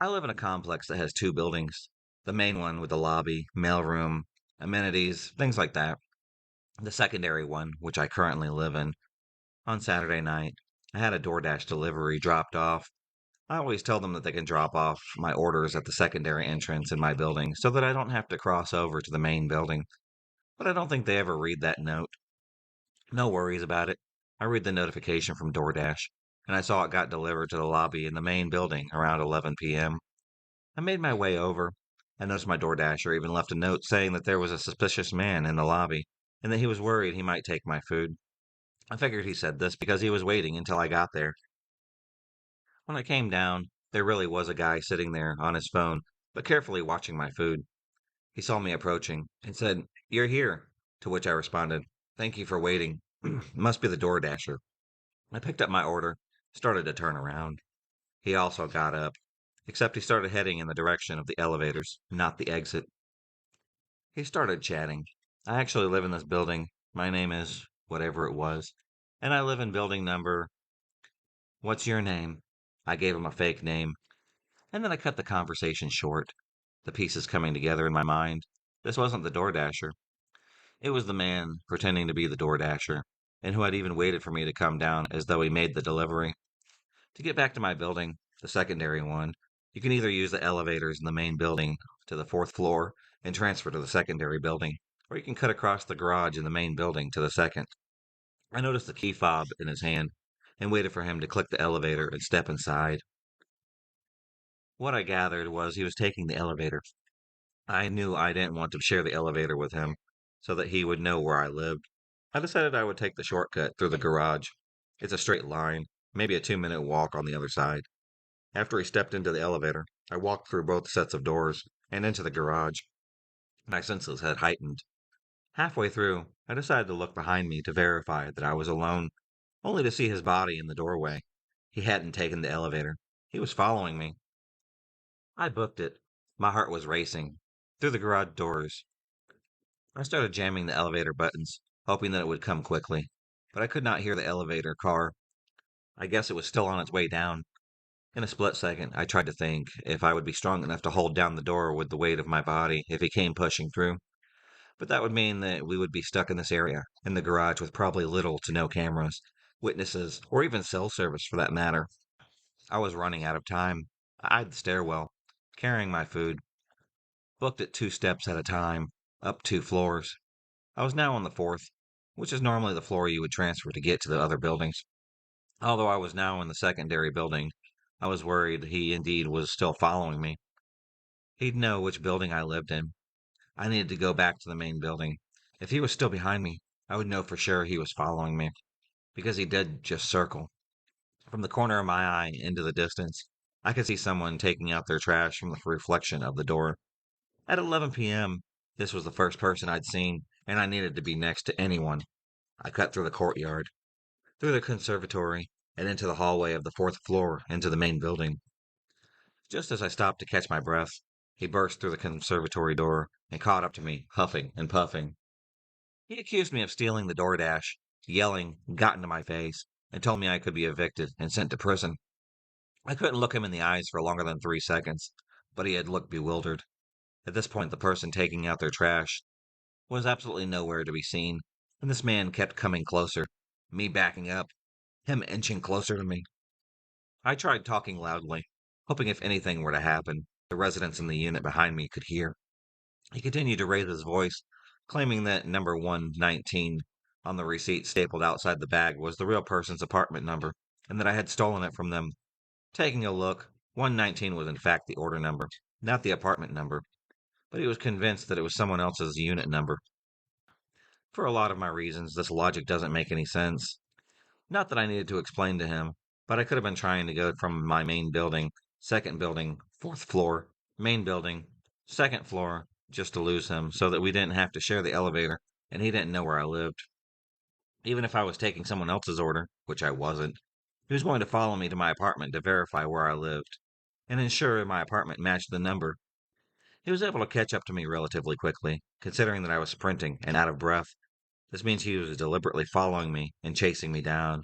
I live in a complex that has two buildings. The main one with the lobby, mailroom, amenities, things like that. The secondary one, which I currently live in. On Saturday night, I had a DoorDash delivery dropped off. I always tell them that they can drop off my orders at the secondary entrance in my building so that I don't have to cross over to the main building. But I don't think they ever read that note. No worries about it. I read the notification from DoorDash, and I saw it got delivered to the lobby in the main building around 11 p.m. I made my way over. I noticed my DoorDasher even left a note saying that there was a suspicious man in the lobby and that he was worried he might take my food. I figured he said this because he was waiting until I got there. When I came down, there really was a guy sitting there on his phone, but carefully watching my food. He saw me approaching and said, "You're here." To which I responded, "Thank you for waiting. Must be the DoorDasher." I picked up my order, started to turn around. He also got up, except he started heading in the direction of the elevators, not the exit. He started chatting. "I actually live in this building. My name is whatever it was, and I live in building number. What's your name?" I gave him a fake name, and then I cut the conversation short, the pieces coming together in my mind. This wasn't the DoorDasher. It was the man pretending to be the DoorDasher, and who had even waited for me to come down as though he made the delivery. To get back to my building, the secondary one, you can either use the elevators in the main building to the fourth floor and transfer to the secondary building, or you can cut across the garage in the main building to the second. I noticed the key fob in his hand and waited for him to click the elevator and step inside. What I gathered was he was taking the elevator. I knew I didn't want to share the elevator with him so that he would know where I lived. I decided I would take the shortcut through the garage. It's a straight line, maybe a 2-minute walk on the other side. After he stepped into the elevator, I walked through both sets of doors and into the garage. My senses had heightened. Halfway through, I decided to look behind me to verify that I was alone, only to see his body in the doorway. He hadn't taken the elevator. He was following me. I booked it. My heart was racing. Through the garage doors, I started jamming the elevator buttons, hoping that it would come quickly. But I could not hear the elevator car. I guess it was still on its way down. In a split second, I tried to think if I would be strong enough to hold down the door with the weight of my body if he came pushing through. But that would mean that we would be stuck in this area, in the garage with probably little to no cameras, witnesses, or even cell service for that matter. I was running out of time. I eyed the stairwell, carrying my food, booked it 2 steps at a time, up 2 floors. I was now on the fourth, which is normally the floor you would transfer to get to the other buildings. Although I was now in the secondary building, I was worried he indeed was still following me. He'd know which building I lived in. I needed to go back to the main building. If he was still behind me, I would know for sure he was following me, because he did just circle. From the corner of my eye into the distance, I could see someone taking out their trash from the reflection of the door. At 11 p.m., this was the first person I'd seen, and I needed to be next to anyone. I cut through the courtyard, through the conservatory, and into the hallway of the fourth floor into the main building. Just as I stopped to catch my breath, he burst through the conservatory door and caught up to me, huffing and puffing. He accused me of stealing the DoorDash, yelling, got into my face, and told me I could be evicted and sent to prison. I couldn't look him in the eyes for longer than 3 seconds, but he had looked bewildered. At this point, the person taking out their trash was absolutely nowhere to be seen, and this man kept coming closer, me backing up, him inching closer to me. I tried talking loudly, hoping if anything were to happen, the residents in the unit behind me could hear. He continued to raise his voice, claiming that number 119 on the receipt stapled outside the bag was the real person's apartment number, and that I had stolen it from them. Taking a look, 119 was in fact the order number, not the apartment number, but he was convinced that it was someone else's unit number. For a lot of my reasons, this logic doesn't make any sense. Not that I needed to explain to him, but I could have been trying to go from my main building, second building, fourth floor, main building, second floor, just to lose him so that we didn't have to share the elevator and he didn't know where I lived. Even if I was taking someone else's order, which I wasn't, he was going to follow me to my apartment to verify where I lived and ensure my apartment matched the number. He was able to catch up to me relatively quickly, considering that I was sprinting and out of breath. This means he was deliberately following me and chasing me down,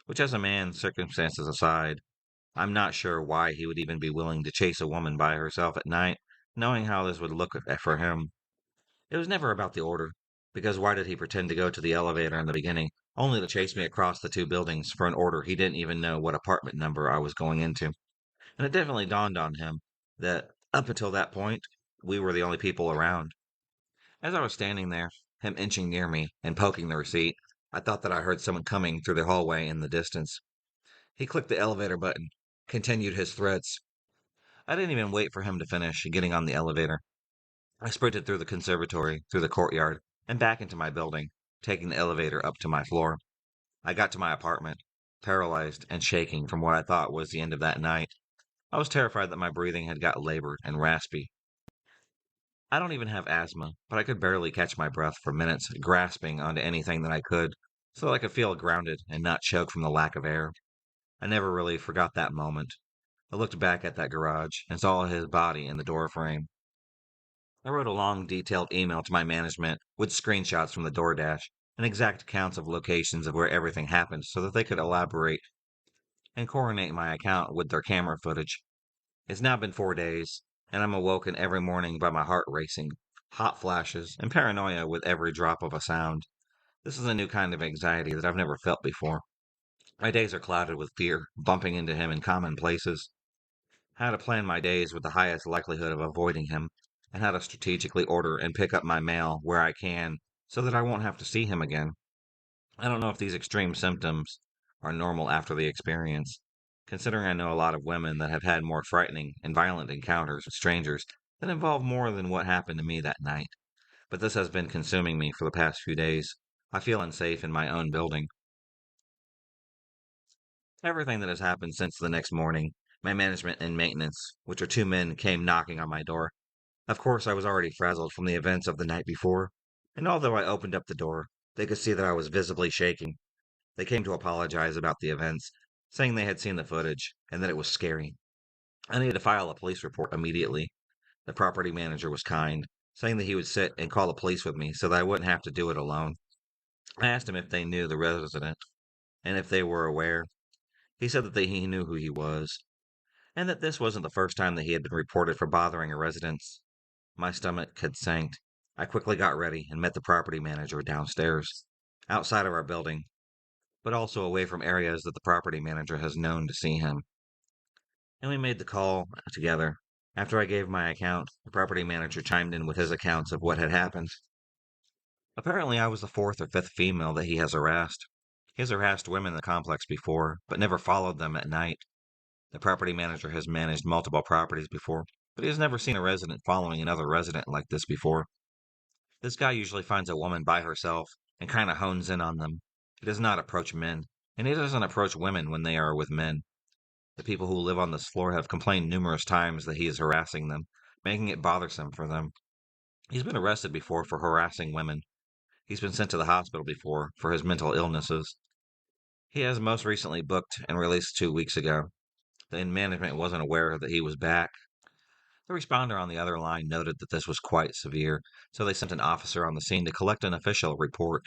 which as a man, circumstances aside, I'm not sure why he would even be willing to chase a woman by herself at night, knowing how this would look for him. It was never about the order, because why did he pretend to go to the elevator in the beginning, only to chase me across the two buildings for an order he didn't even know what apartment number I was going into? And it definitely dawned on him that up until that point, we were the only people around. As I was standing there, him inching near me and poking the receipt, I thought that I heard someone coming through the hallway in the distance. He clicked the elevator button, continued his threats. I didn't even wait for him to finish getting on the elevator. I sprinted through the conservatory, through the courtyard, and back into my building, taking the elevator up to my floor. I got to my apartment, paralyzed and shaking from what I thought was the end of that night. I was terrified that my breathing had got labored and raspy. I don't even have asthma, but I could barely catch my breath for minutes, grasping onto anything that I could, so that I could feel grounded and not choke from the lack of air. I never really forgot that moment. I looked back at that garage and saw his body in the door frame. I wrote a long, detailed email to my management with screenshots from the DoorDash and exact accounts of locations of where everything happened so that they could elaborate and coordinate my account with their camera footage. It's now been 4 days, and I'm awoken every morning by my heart racing, hot flashes, and paranoia with every drop of a sound. This is a new kind of anxiety that I've never felt before. My days are clouded with fear, bumping into him in common places. How to plan my days with the highest likelihood of avoiding him, and how to strategically order and pick up my mail where I can so that I won't have to see him again. I don't know if these extreme symptoms are normal after the experience, considering I know a lot of women that have had more frightening and violent encounters with strangers that involve more than what happened to me that night. But this has been consuming me for the past few days. I feel unsafe in my own building. Everything that has happened since the next morning, my management and maintenance, which are two men, came knocking on my door. Of course, I was already frazzled from the events of the night before, and although I opened up the door, they could see that I was visibly shaking. They came to apologize about the events, saying they had seen the footage and that it was scary. I needed to file a police report immediately. The property manager was kind, saying that he would sit and call the police with me so that I wouldn't have to do it alone. I asked him if they knew the resident and if they were aware. He said that he knew who he was, and that this wasn't the first time that he had been reported for bothering a resident. My stomach had sank. I quickly got ready and met the property manager downstairs, outside of our building, but also away from areas that the property manager has known to see him. And we made the call together. After I gave my account, the property manager chimed in with his accounts of what had happened. Apparently, I was the fourth or fifth female that he has harassed. He has harassed women in the complex before, but never followed them at night. The property manager has managed multiple properties before, but he has never seen a resident following another resident like this before. This guy usually finds a woman by herself and kind of hones in on them. He does not approach men, and he doesn't approach women when they are with men. The people who live on this floor have complained numerous times that he is harassing them, making it bothersome for them. He's been arrested before for harassing women. He's been sent to the hospital before for his mental illnesses. He has most recently booked and released 2 weeks ago. The management wasn't aware that he was back. The responder on the other line noted that this was quite severe, so they sent an officer on the scene to collect an official report.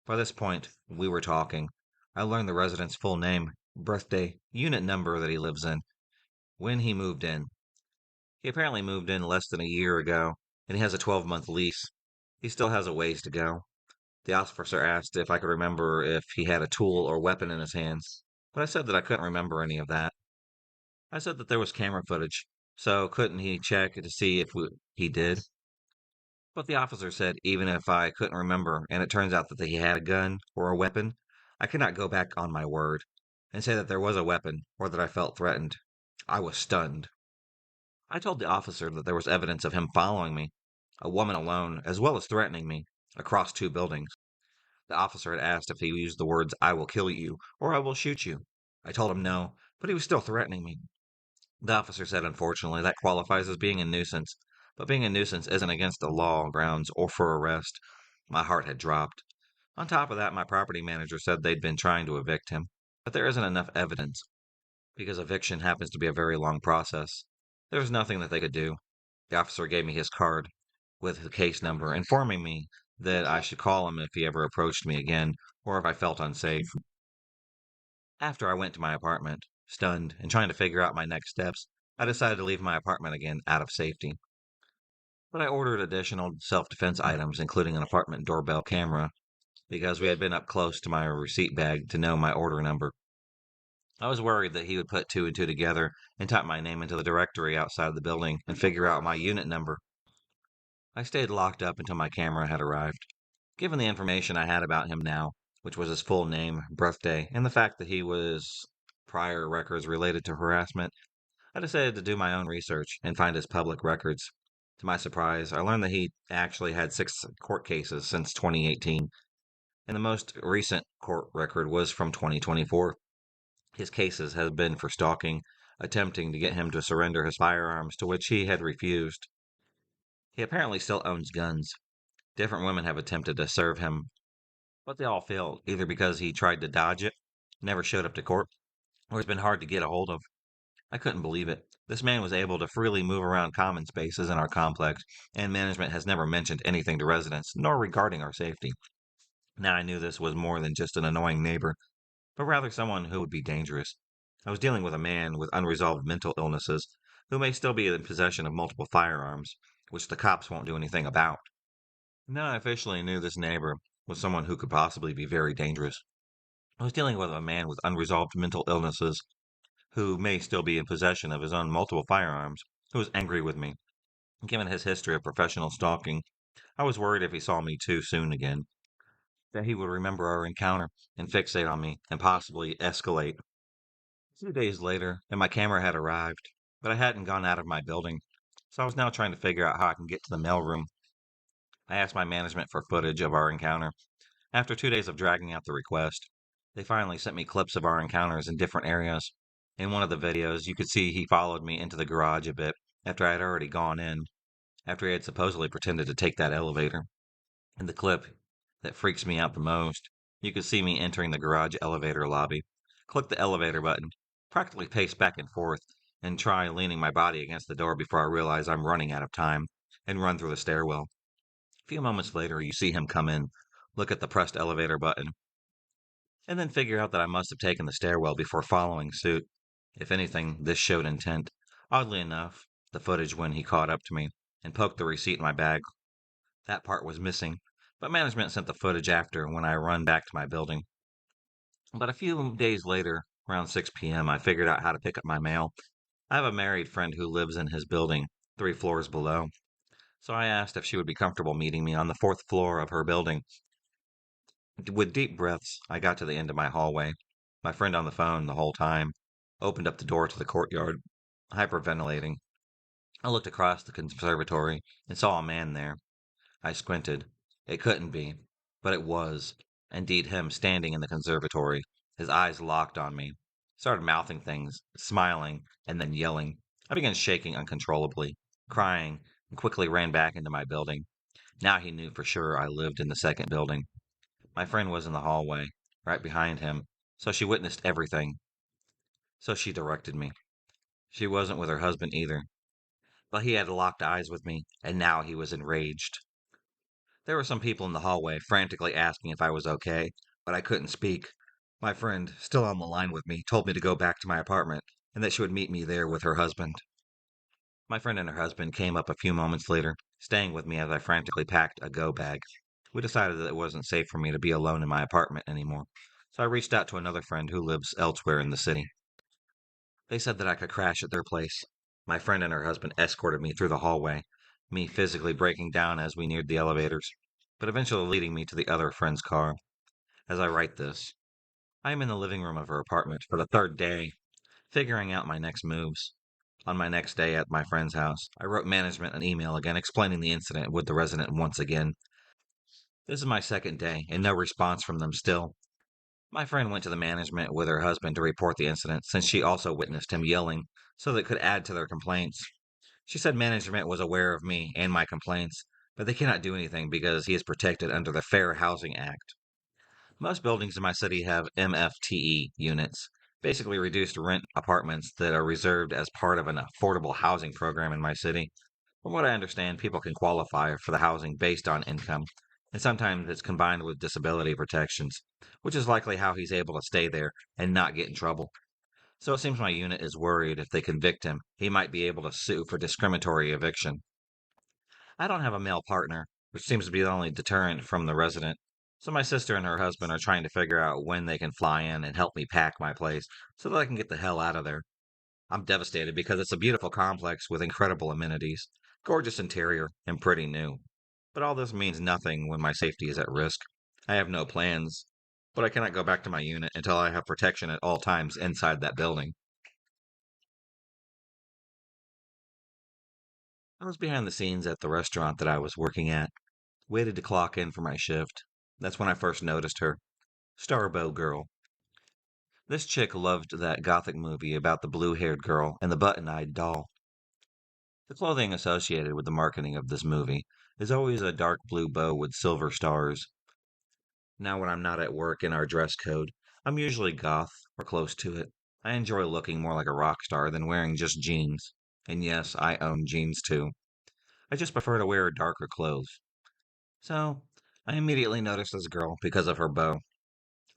By this point, we were talking. I learned the resident's full name, birthday, unit number that he lives in, when he moved in. He apparently moved in less than a year ago, and he has a 12-month lease. He still has a ways to go. The officer asked if I could remember if he had a tool or weapon in his hands, but I said that I couldn't remember any of that. I said that there was camera footage, so couldn't he check to see if he did? But the officer said even if I couldn't remember and it turns out that he had a gun or a weapon, I could not go back on my word and say that there was a weapon or that I felt threatened. I was stunned. I told the officer that there was evidence of him following me, a woman alone, as well as threatening me, across two buildings. The officer had asked if he used the words, I will kill you, or I will shoot you. I told him no, but he was still threatening me. The officer said, unfortunately, that qualifies as being a nuisance, but being a nuisance isn't against the law grounds or for arrest. My heart had dropped. On top of that, my property manager said they'd been trying to evict him, but there isn't enough evidence because eviction happens to be a very long process. There was nothing that they could do. The officer gave me his card with the case number, informing me that I should call him if he ever approached me again or if I felt unsafe. After I went to my apartment, Stunned and trying to figure out my next steps, I decided to leave my apartment again out of safety. But I ordered additional self defense items, including an apartment doorbell camera, because we had been up close to my receipt bag to know my order number. I was worried that he would put two and two together and type my name into the directory outside the building and figure out my unit number. I stayed locked up until my camera had arrived. Given the information I had about him now, which was his full name, birthday, and the fact that he was prior records related to harassment, I decided to do my own research and find his public records. To my surprise, I learned that he actually had six court cases since 2018, and the most recent court record was from 2024. His cases have been for stalking, attempting to get him to surrender his firearms, to which he had refused. He apparently still owns guns. Different women have attempted to serve him, but they all failed, either because he tried to dodge it, never showed up to court, or has been hard to get a hold of. I couldn't believe it. This man was able to freely move around common spaces in our complex, and management has never mentioned anything to residents, nor regarding our safety. Now I knew this was more than just an annoying neighbor, but rather someone who would be dangerous. I was dealing with a man with unresolved mental illnesses who may still be in possession of multiple firearms, which the cops won't do anything about. Now I officially knew this neighbor was someone who could possibly be very dangerous. I was dealing with a man with unresolved mental illnesses who may still be in possession of his own multiple firearms, who was angry with me. Given his history of professional stalking, I was worried if he saw me too soon again, that he would remember our encounter and fixate on me and possibly escalate. A few days later, and my camera had arrived, but I hadn't gone out of my building, so I was now trying to figure out how I can get to the mailroom. I asked my management for footage of our encounter. After 2 days of dragging out the request, they finally sent me clips of our encounters in different areas. In one of the videos, you could see he followed me into the garage a bit after I had already gone in, after he had supposedly pretended to take that elevator. In the clip that freaks me out the most, you could see me entering the garage elevator lobby, click the elevator button, practically pace back and forth, and try leaning my body against the door before I realize I'm running out of time, and run through the stairwell. A few moments later, you see him come in, look at the pressed elevator button, and then figure out that I must have taken the stairwell before following suit. If anything, this showed intent. Oddly enough, the footage when he caught up to me and poked the receipt in my bag, that part was missing, but management sent the footage after when I run back to my building. But a few days later, around 6 p.m., I figured out how to pick up my mail. I have a married friend who lives in his building, 3 floors below, so I asked if she would be comfortable meeting me on the fourth floor of her building. With deep breaths, I got to the end of my hallway. My friend on the phone the whole time opened up the door to the courtyard, hyperventilating. I looked across the conservatory and saw a man there. I squinted. It couldn't be, but it was. Indeed, him standing in the conservatory, his eyes locked on me. Started mouthing things, smiling, and then yelling. I began shaking uncontrollably, crying, and quickly ran back into my building. Now he knew for sure I lived in the second building. My friend was in the hallway, right behind him, so she witnessed everything. So she directed me. She wasn't with her husband either, but he had locked eyes with me, and now he was enraged. There were some people in the hallway frantically asking if I was okay, but I couldn't speak. My friend, still on the line with me, told me to go back to my apartment and that she would meet me there with her husband. My friend and her husband came up a few moments later, staying with me as I frantically packed a go bag. We decided that it wasn't safe for me to be alone in my apartment anymore, so I reached out to another friend who lives elsewhere in the city. They said that I could crash at their place. My friend and her husband escorted me through the hallway, me physically breaking down as we neared the elevators, but eventually leading me to the other friend's car. As I write this, I am in the living room of her apartment for the third day, figuring out my next moves. On my next day at my friend's house, I wrote management an email again explaining the incident with the resident once again. This is my second day, and no response from them still. My friend went to the management with her husband to report the incident, since she also witnessed him yelling, so that it could add to their complaints. She said management was aware of me and my complaints, but they cannot do anything because he is protected under the Fair Housing Act. Most buildings in my city have MFTE units, basically reduced rent apartments that are reserved as part of an affordable housing program in my city. From what I understand, people can qualify for the housing based on income, and sometimes it's combined with disability protections, which is likely how he's able to stay there and not get in trouble. So it seems my unit is worried if they convict him, he might be able to sue for discriminatory eviction. I don't have a male partner, which seems to be the only deterrent from the resident. So my sister and her husband are trying to figure out when they can fly in and help me pack my place so that I can get the hell out of there. I'm devastated because it's a beautiful complex with incredible amenities, gorgeous interior, and pretty new. But all this means nothing when my safety is at risk. I have no plans, but I cannot go back to my unit until I have protection at all times inside that building. I was behind the scenes at the restaurant that I was working at, waited to clock in for my shift. That's when I first noticed her. Starbow Girl. This chick loved that gothic movie about the blue haired girl and the button eyed doll. The clothing associated with the marketing of this movie is always a dark blue bow with silver stars. Now, when I'm not at work in our dress code, I'm usually goth or close to it. I enjoy looking more like a rock star than wearing just jeans. And yes, I own jeans too. I just prefer to wear darker clothes. So, I immediately noticed this girl because of her bow.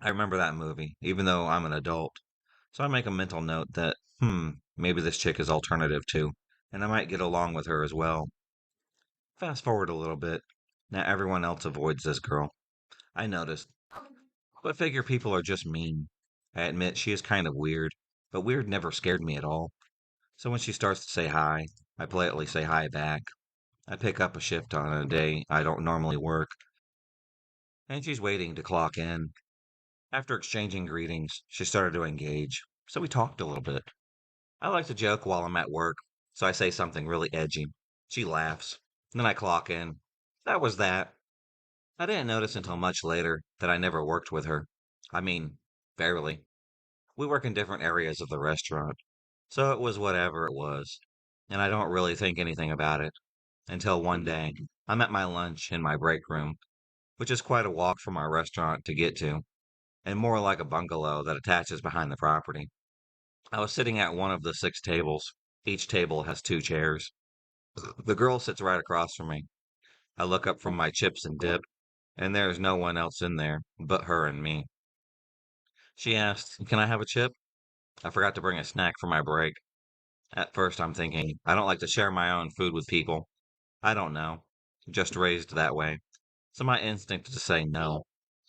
I remember that movie, even though I'm an adult. So I make a mental note that, maybe this chick is alternative too, and I might get along with her as well. Fast forward a little bit. Now everyone else avoids this girl. I noticed, but figure people are just mean. I admit she is kind of weird, but weird never scared me at all. So when she starts to say hi, I politely say hi back. I pick up a shift on a day I don't normally work, and she's waiting to clock in. After exchanging greetings, she started to engage, so we talked a little bit. I like to joke while I'm at work, so I say something really edgy. She laughs. Then I clock in. That was that. I didn't notice until much later that I never worked with her. I mean, barely. We work in different areas of the restaurant, so it was whatever it was. And I don't really think anything about it until one day I'm at my lunch in my break room, which is quite a walk from our restaurant to get to, and more like a bungalow that attaches behind the property. I was sitting at one of the six tables. Each table has two chairs. The girl sits right across from me. I look up from my chips and dip, and there's no one else in there but her and me. She asked, "Can I have a chip?" I forgot to bring a snack for my break. At first, I'm thinking, I don't like to share my own food with people. I don't know. Just raised that way. So my instinct is to say no.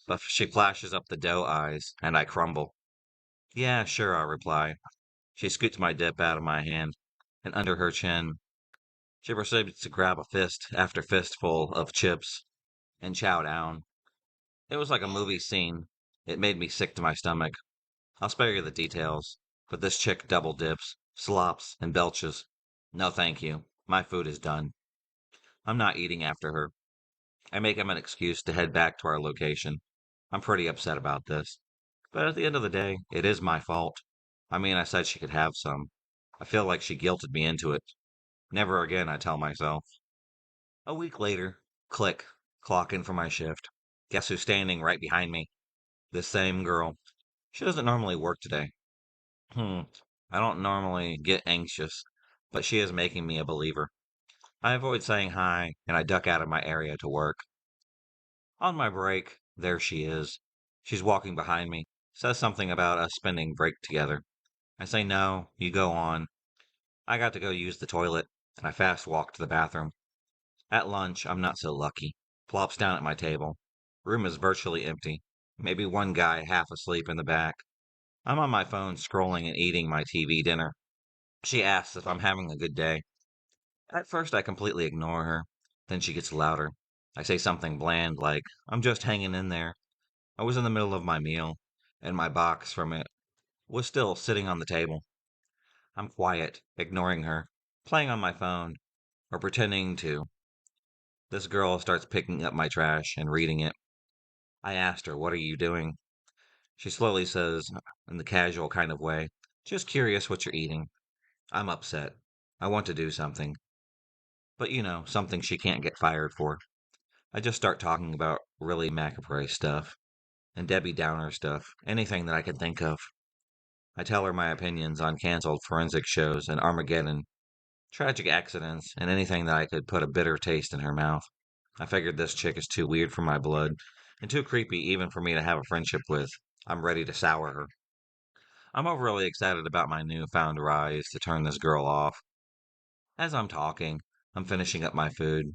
But she flashes up the doe eyes, and I crumble. Yeah, sure, I reply. She scoots my dip out of my hand, and under her chin, she proceeds to grab a fist after fistful of chips and chow down. It was like a movie scene. It made me sick to my stomach. I'll spare you the details, but this chick double dips, slops, and belches. No, thank you. My food is done. I'm not eating after her. I make him an excuse to head back to our location. I'm pretty upset about this. But at the end of the day, it is my fault. I mean, I said she could have some. I feel like she guilted me into it. Never again, I tell myself. A week later, click, clock in for my shift. Guess who's standing right behind me? This same girl. She doesn't normally work today. Hmm, I don't normally get anxious, but she is making me a believer. I avoid saying hi, and I duck out of my area to work. On my break, there she is. She's walking behind me, says something about us spending break together. I say no, you go on. I got to go use the toilet, and I fast walk to the bathroom. At lunch, I'm not so lucky. Plops down at my table. Room is virtually empty. Maybe one guy half asleep in the back. I'm on my phone scrolling and eating my TV dinner. She asks if I'm having a good day. At first, I completely ignore her. Then she gets louder. I say something bland like, I'm just hanging in there. I was in the middle of my meal, and my box from it was still sitting on the table. I'm quiet, ignoring her, playing on my phone, or pretending to. This girl starts picking up my trash and reading it. I asked her, "What are you doing?" She slowly says, in the casual kind of way, "Just curious what you're eating." I'm upset. I want to do something. But something she can't get fired for. I just start talking about really macabre stuff and Debbie Downer stuff, anything that I can think of. I tell her my opinions on canceled forensic shows and Armageddon, tragic accidents, and anything that I could put a bitter taste in her mouth. I figured this chick is too weird for my blood and too creepy even for me to have a friendship with. I'm ready to sour her. I'm overly excited about my newfound rise to turn this girl off. As I'm talking, I'm finishing up my food,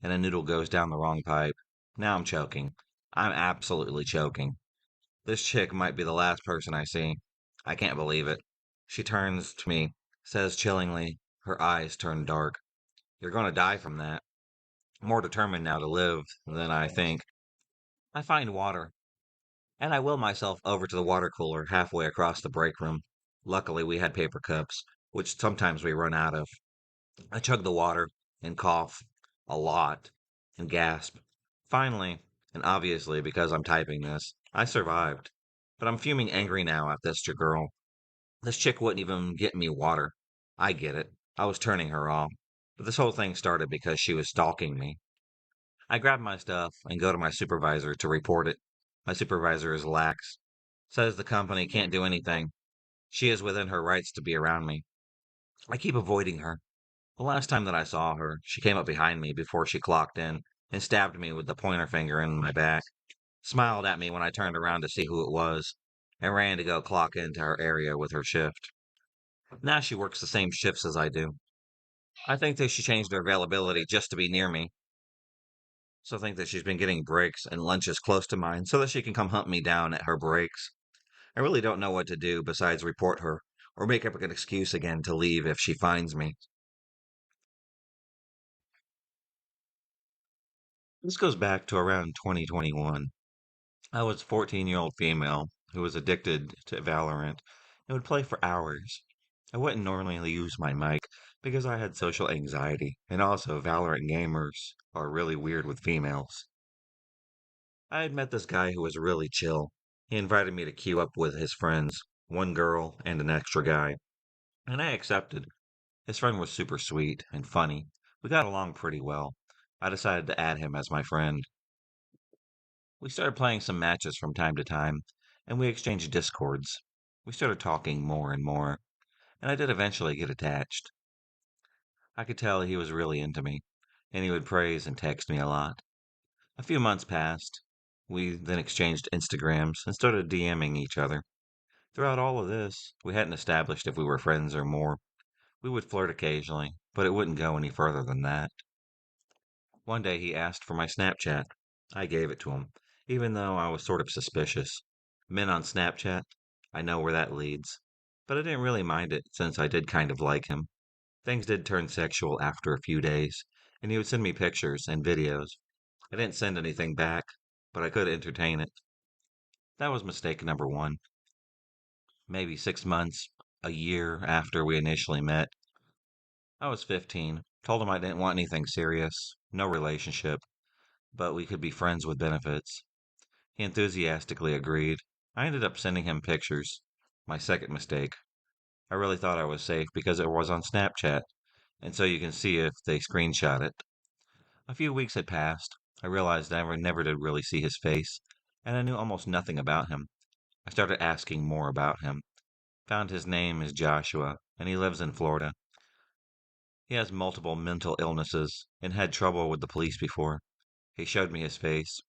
and a noodle goes down the wrong pipe. Now I'm choking. I'm absolutely choking. This chick might be the last person I see. I can't believe it. She turns to me, says chillingly, her eyes turn dark. You're going to die from that. More determined now to live than I think. I find water, and I will myself over to the water cooler halfway across the break room. Luckily, we had paper cups, which sometimes we run out of. I chug the water and cough a lot and gasp. Finally, and obviously because I'm typing this, I survived. But I'm fuming angry now at this girl. This chick wouldn't even get me water. I get it. I was turning her off. But this whole thing started because she was stalking me. I grab my stuff and go to my supervisor to report it. My supervisor is lax, says the company can't do anything. She is within her rights to be around me. I keep avoiding her. The last time that I saw her, she came up behind me before she clocked in and stabbed me with the pointer finger in my back, smiled at me when I turned around to see who it was, and ran to go clock into her area with her shift. Now she works the same shifts as I do. I think that she changed her availability just to be near me. So I think that she's been getting breaks and lunches close to mine so that she can come hunt me down at her breaks. I really don't know what to do besides report her or make up an excuse again to leave if she finds me. This goes back to around 2021. I was a 14-year-old female who was addicted to Valorant and would play for hours. I wouldn't normally use my mic because I had social anxiety, and also Valorant gamers are really weird with females. I had met this guy who was really chill. He invited me to queue up with his friends, one girl and an extra guy, and I accepted. His friend was super sweet and funny. We got along pretty well. I decided to add him as my friend. We started playing some matches from time to time, and we exchanged discords. We started talking more and more, and I did eventually get attached. I could tell he was really into me, and he would praise and text me a lot. A few months passed. We then exchanged Instagrams and started DMing each other. Throughout all of this, we hadn't established if we were friends or more. We would flirt occasionally, but it wouldn't go any further than that. One day he asked for my Snapchat. I gave it to him, even though I was sort of suspicious. Men on Snapchat, I know where that leads. But I didn't really mind it since I did kind of like him. Things did turn sexual after a few days, and he would send me pictures and videos. I didn't send anything back, but I could entertain it. That was mistake number one. Maybe 6 months, a year after we initially met, I was 15, told him I didn't want anything serious, no relationship, but we could be friends with benefits. He enthusiastically agreed. I ended up sending him pictures. My second mistake. I really thought I was safe because it was on Snapchat, and so you can see if they screenshot it. A few weeks had passed. I realized I never did really see his face, and I knew almost nothing about him. I started asking more about him. Found his name is Joshua, and he lives in Florida. He has multiple mental illnesses and had trouble with the police before. He showed me his face.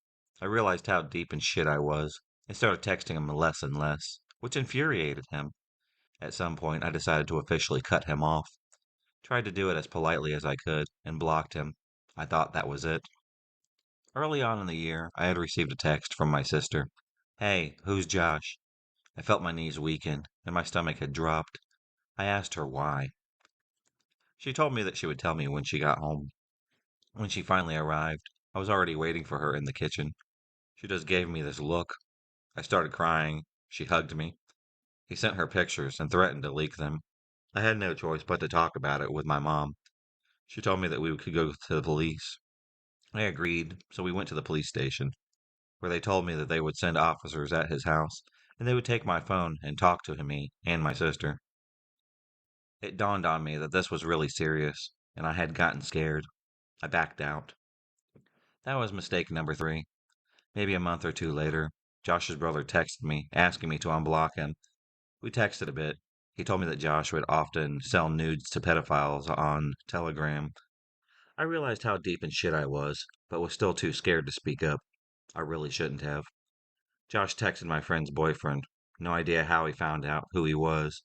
I realized how deep in shit I was and started texting him less and less, which infuriated him. At some point, I decided to officially cut him off. Tried to do it as politely as I could and blocked him. I thought that was it. Early on in the year, I had received a text from my sister. Hey, who's Josh? I felt my knees weaken and my stomach had dropped. I asked her why. She told me that she would tell me when she got home. When she finally arrived, I was already waiting for her in the kitchen. She just gave me this look. I started crying. She hugged me. He sent her pictures and threatened to leak them. I had no choice but to talk about it with my mom. She told me that we could go to the police. I agreed, so we went to the police station, where they told me that they would send officers at his house, and they would take my phone and talk to me and my sister. It dawned on me that this was really serious, and I had gotten scared. I backed out. That was mistake number three. Maybe a month or two later, Josh's brother texted me, asking me to unblock him. We texted a bit. He told me that Josh would often sell nudes to pedophiles on Telegram. I realized how deep in shit I was, but was still too scared to speak up. I really shouldn't have. Josh texted my friend's boyfriend. No idea how he found out who he was.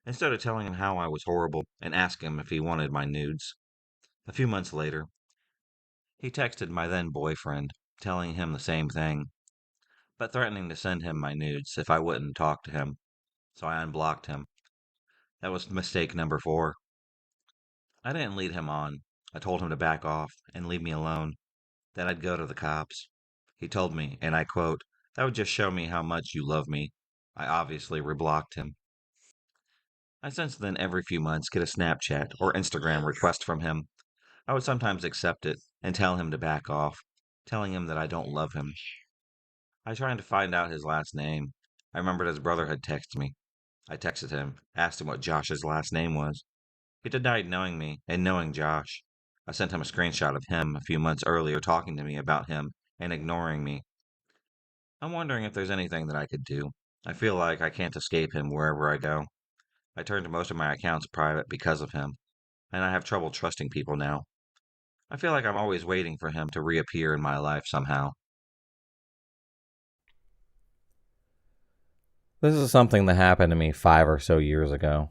Instead of telling him how I was horrible and asking him if he wanted my nudes. A few months later, he texted my then boyfriend, telling him the same thing, but threatening to send him my nudes if I wouldn't talk to him. So I unblocked him. That was mistake number 4. I didn't lead him on. I told him to back off and leave me alone. Then I'd go to the cops. He told me, and I quote, "That would just show me how much you love me." I obviously reblocked him. I since then every few months get a Snapchat or Instagram request from him. I would sometimes accept it and tell him to back off, telling him that I don't love him. I tried to find out his last name. I remembered his brother had texted me. I texted him, asked him what Josh's last name was. He denied knowing me and knowing Josh. I sent him a screenshot of him a few months earlier talking to me about him and ignoring me. I'm wondering if there's anything that I could do. I feel like I can't escape him wherever I go. I turned most of my accounts private because of him, and I have trouble trusting people now. I feel like I'm always waiting for him to reappear in my life somehow. This is something that happened to me 5 or so years ago.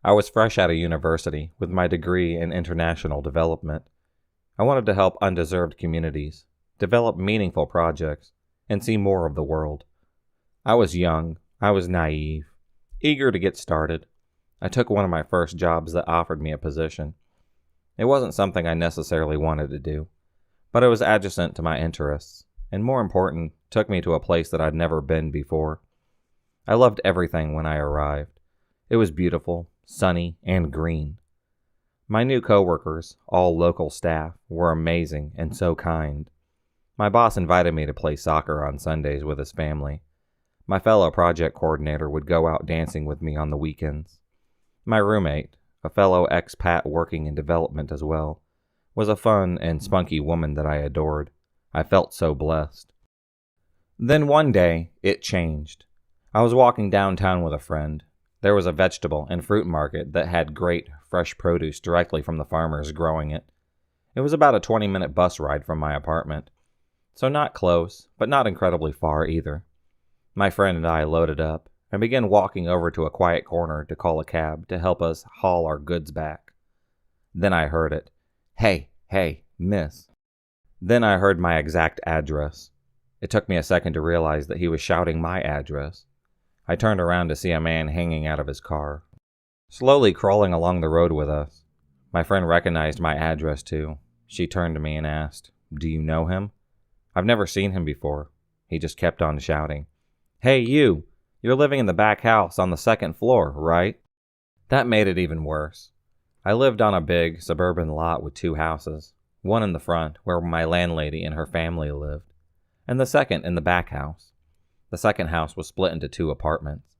I was fresh out of university with my degree in international development. I wanted to help undeserved communities, develop meaningful projects, and see more of the world. I was young, I was naive, eager to get started. I took one of my first jobs that offered me a position. It wasn't something I necessarily wanted to do, but it was adjacent to my interests, and more important, took me to a place that I'd never been before. I loved everything when I arrived. It was beautiful, sunny, and green. My new coworkers, all local staff, were amazing and so kind. My boss invited me to play soccer on Sundays with his family. My fellow project coordinator would go out dancing with me on the weekends. My roommate, a fellow expat working in development as well, was a fun and spunky woman that I adored. I felt so blessed. Then one day, it changed. I was walking downtown with a friend. There was a vegetable and fruit market that had great, fresh produce directly from the farmers growing it. It was about a 20-minute bus ride from my apartment. So not close, but not incredibly far either. My friend and I loaded up and began walking over to a quiet corner to call a cab to help us haul our goods back. Then I heard it. "Hey, hey, miss." Then I heard my exact address. It took me a second to realize that he was shouting my address. I turned around to see a man hanging out of his car, slowly crawling along the road with us. My friend recognized my address too. She turned to me and asked, "Do you know him?" "I've never seen him before." He just kept on shouting, "Hey you, you're living in the back house on the second floor, right?" That made it even worse. I lived on a big suburban lot with 2 houses, one in the front where my landlady and her family lived, and the second in the back house. The second house was split into 2 apartments.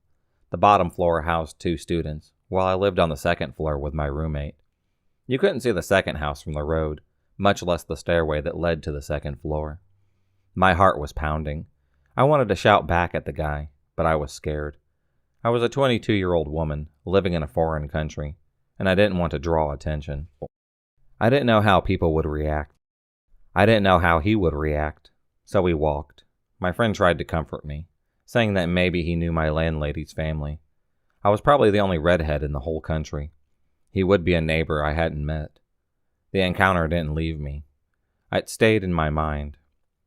The bottom floor housed 2 students, while I lived on the second floor with my roommate. You couldn't see the second house from the road, much less the stairway that led to the second floor. My heart was pounding. I wanted to shout back at the guy, but I was scared. I was a 22-year-old woman living in a foreign country, and I didn't want to draw attention. I didn't know how people would react. I didn't know how he would react, so we walked. My friend tried to comfort me, saying that maybe he knew my landlady's family. I was probably the only redhead in the whole country. He would be a neighbor I hadn't met. The encounter didn't leave me. It stayed in my mind.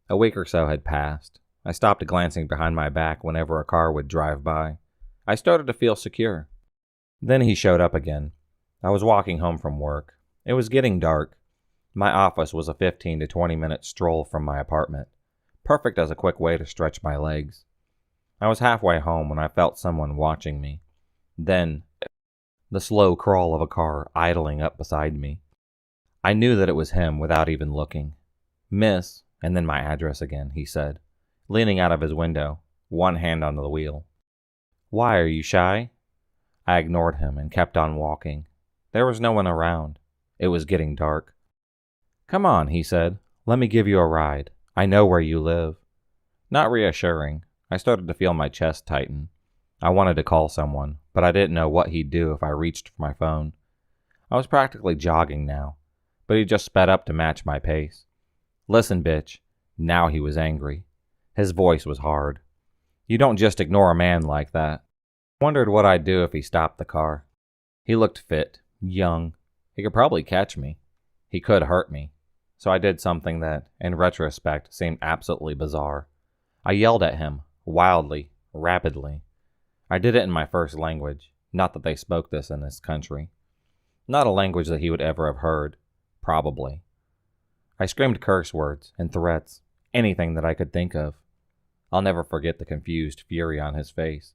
A week or so had passed. I stopped glancing behind my back whenever a car would drive by. I started to feel secure. Then he showed up again. I was walking home from work. It was getting dark. My office was a 15 to 20-minute stroll from my apartment. Perfect as a quick way to stretch my legs. I was halfway home when I felt someone watching me. Then, the slow crawl of a car idling up beside me. I knew that it was him without even looking. "Miss," and then my address again, he said, leaning out of his window, one hand on the wheel. "Why, are you shy?" I ignored him and kept on walking. There was no one around. It was getting dark. "Come on," he said. "Let me give you a ride. I know where you live." Not reassuring. I started to feel my chest tighten. I wanted to call someone, but I didn't know what he'd do if I reached for my phone. I was practically jogging now, but he just sped up to match my pace. "Listen, bitch." Now he was angry. His voice was hard. You don't just ignore a man like that. Wondered what I'd do if he stopped the car. He looked fit, young. He could probably catch me. He could hurt me. So I did something that, in retrospect, seemed absolutely bizarre. I yelled at him, wildly, rapidly. I did it in my first language, not that they spoke this in this country. Not a language that he would ever have heard, probably. I screamed curse words and threats, anything that I could think of. I'll never forget the confused fury on his face.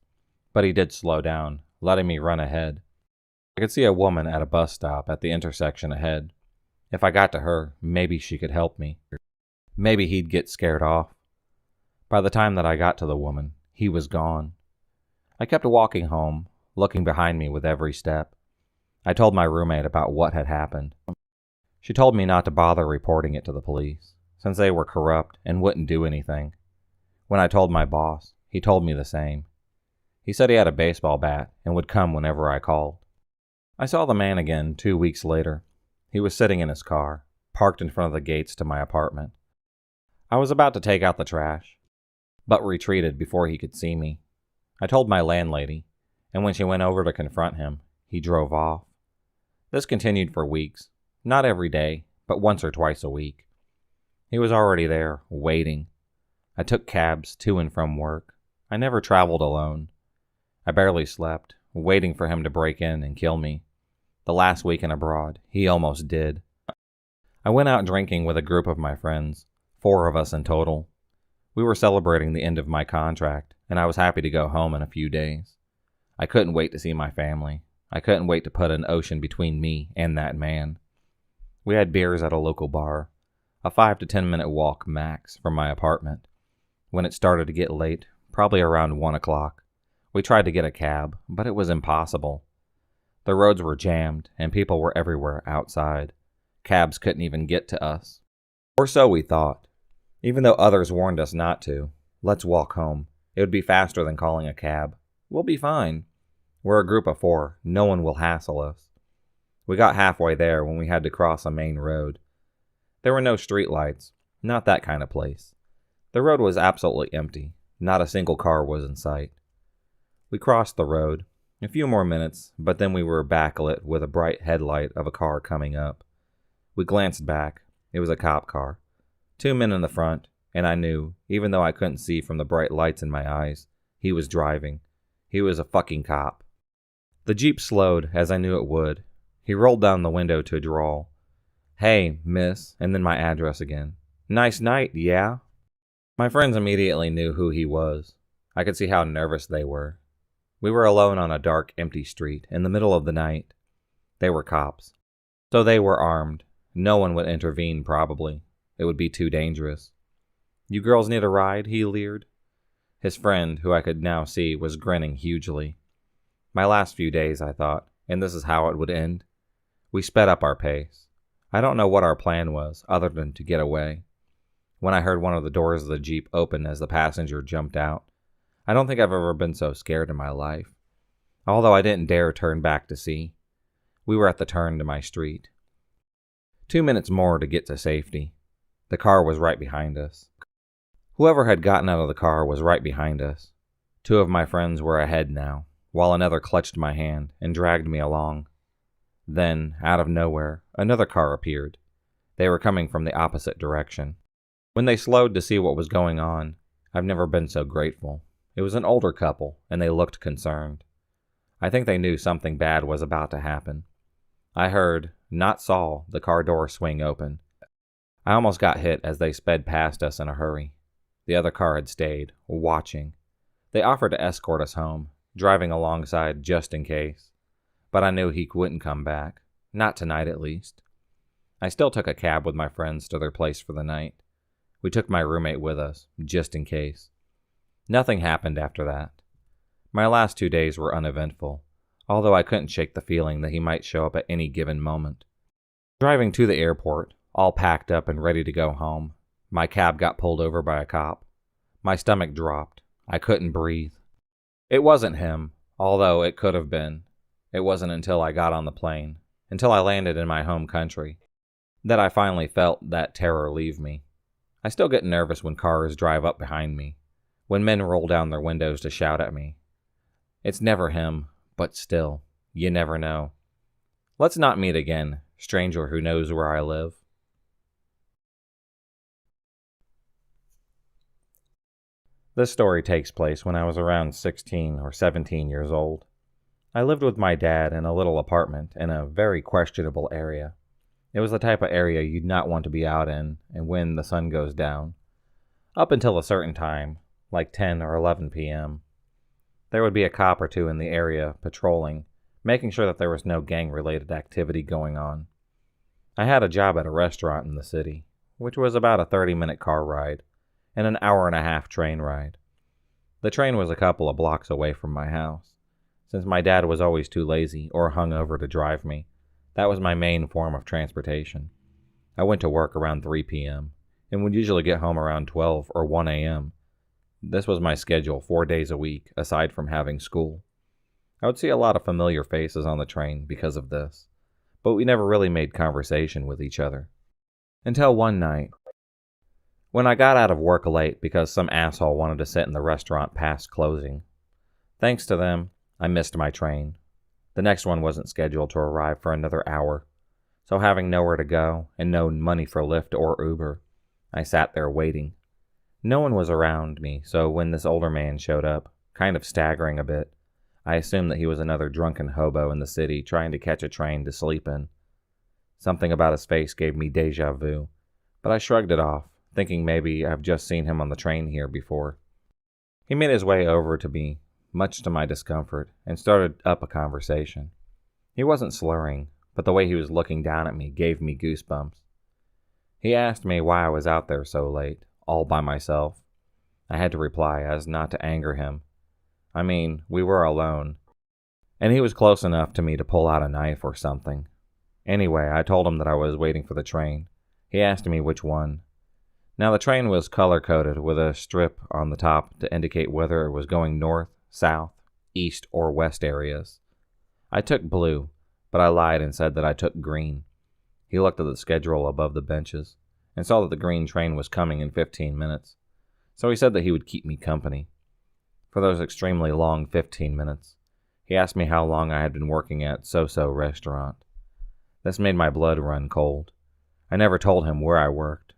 But he did slow down, letting me run ahead. I could see a woman at a bus stop at the intersection ahead. If I got to her, maybe she could help me. Maybe he'd get scared off. By the time that I got to the woman, he was gone. I kept walking home, looking behind me with every step. I told my roommate about what had happened. She told me not to bother reporting it to the police, since they were corrupt and wouldn't do anything. When I told my boss, he told me the same. He said he had a baseball bat and would come whenever I called. I saw the man again 2 weeks later. He was sitting in his car, parked in front of the gates to my apartment. I was about to take out the trash, but retreated before he could see me. I told my landlady, and when she went over to confront him, he drove off. This continued for weeks, not every day, but once or twice a week. He was already there, waiting. I took cabs to and from work. I never traveled alone. I barely slept, waiting for him to break in and kill me. The last weekend abroad, he almost did. I went out drinking with a group of my friends, 4 of us in total. We were celebrating the end of my contract, and I was happy to go home in a few days. I couldn't wait to see my family. I couldn't wait to put an ocean between me and that man. We had beers at a local bar, a 5 to 10 minute walk max from my apartment. When it started to get late, probably around 1 o'clock, we tried to get a cab, but it was impossible. The roads were jammed, and people were everywhere outside. Cabs couldn't even get to us. Or so we thought. Even though others warned us not to. Let's walk home. It would be faster than calling a cab. We'll be fine. We're a group of 4. No one will hassle us. We got halfway there when we had to cross a main road. There were no street lights. Not that kind of place. The road was absolutely empty. Not a single car was in sight. We crossed the road. A few more minutes, but then we were backlit with a bright headlight of a car coming up. We glanced back. It was a cop car. 2 men in the front, and I knew, even though I couldn't see from the bright lights in my eyes, he was driving. He was a fucking cop. The Jeep slowed, as I knew it would. He rolled down the window to drawl. "Hey, miss," and then my address again. "Nice night, yeah?" My friends immediately knew who he was. I could see how nervous they were. We were alone on a dark, empty street in the middle of the night. They were cops. So they were armed. No one would intervene, probably. It would be too dangerous. "You girls need a ride?" he leered. His friend, who I could now see, was grinning hugely. My last few days, I thought, and this is how it would end. We sped up our pace. I don't know what our plan was, other than to get away. When I heard one of the doors of the Jeep open as the passenger jumped out, I don't think I've ever been so scared in my life. Although I didn't dare turn back to see. We were at the turn to my street. 2 minutes more to get to safety. The car was right behind us. Whoever had gotten out of the car was right behind us. 2 of my friends were ahead now, while another clutched my hand and dragged me along. Then, out of nowhere, another car appeared. They were coming from the opposite direction. When they slowed to see what was going on, I've never been so grateful. It was an older couple, and they looked concerned. I think they knew something bad was about to happen. I heard, not saw, the car door swing open. I almost got hit as they sped past us in a hurry. The other car had stayed, watching. They offered to escort us home, driving alongside just in case. But I knew he wouldn't come back. Not tonight, at least. I still took a cab with my friends to their place for the night. We took my roommate with us, just in case. Nothing happened after that. My last 2 days were uneventful, although I couldn't shake the feeling that he might show up at any given moment. Driving to the airport, all packed up and ready to go home, my cab got pulled over by a cop. My stomach dropped. I couldn't breathe. It wasn't him, although it could have been. It wasn't until I got on the plane, until I landed in my home country, that I finally felt that terror leave me. I still get nervous when cars drive up behind me. when men roll down their windows to shout at me. It's never him, but still, you never know. Let's not meet again, stranger who knows where I live. This story takes place when I was around 16 or 17 years old. I lived with my dad in a little apartment in a very questionable area. It was the type of area you'd not want to be out in and when the sun goes down. Up until a certain time, like 10 or 11 p.m., there would be a cop or two in the area patrolling, making sure that there was no gang-related activity going on. I had a job at a restaurant in the city, which was about a 30-minute car ride and an hour-and-a-half train ride. The train was a couple of blocks away from my house. Since my dad was always too lazy or hungover to drive me, that was my main form of transportation. I went to work around 3 p.m. and would usually get home around 12 or 1 a.m. This was my schedule 4 days a week, aside from having school. I would see a lot of familiar faces on the train because of this, but we never really made conversation with each other. Until one night, when I got out of work late because some asshole wanted to sit in the restaurant past closing. Thanks to them, I missed my train. The next one wasn't scheduled to arrive for another hour, so having nowhere to go and no money for Lyft or Uber, I sat there waiting. No one was around me, so when this older man showed up, kind of staggering a bit, I assumed that he was another drunken hobo in the city trying to catch a train to sleep in. Something about his face gave me deja vu, but I shrugged it off, thinking maybe I've just seen him on the train here before. He made his way over to me, much to my discomfort, and started up a conversation. He wasn't slurring, but the way he was looking down at me gave me goosebumps. He asked me why I was out there so late, all by myself. I had to reply as not to anger him. I mean, we were alone, and he was close enough to me to pull out a knife or something. Anyway, I told him that I was waiting for the train. He asked me which one. Now, the train was color-coded with a strip on the top to indicate whether it was going north, south, east, or west areas. I took blue, but I lied and said that I took green. He looked at the schedule above the benches and saw that the green train was coming in 15 minutes, so he said that he would keep me company. For those extremely long 15 minutes, he asked me how long I had been working at So-So Restaurant. This made my blood run cold. I never told him where I worked,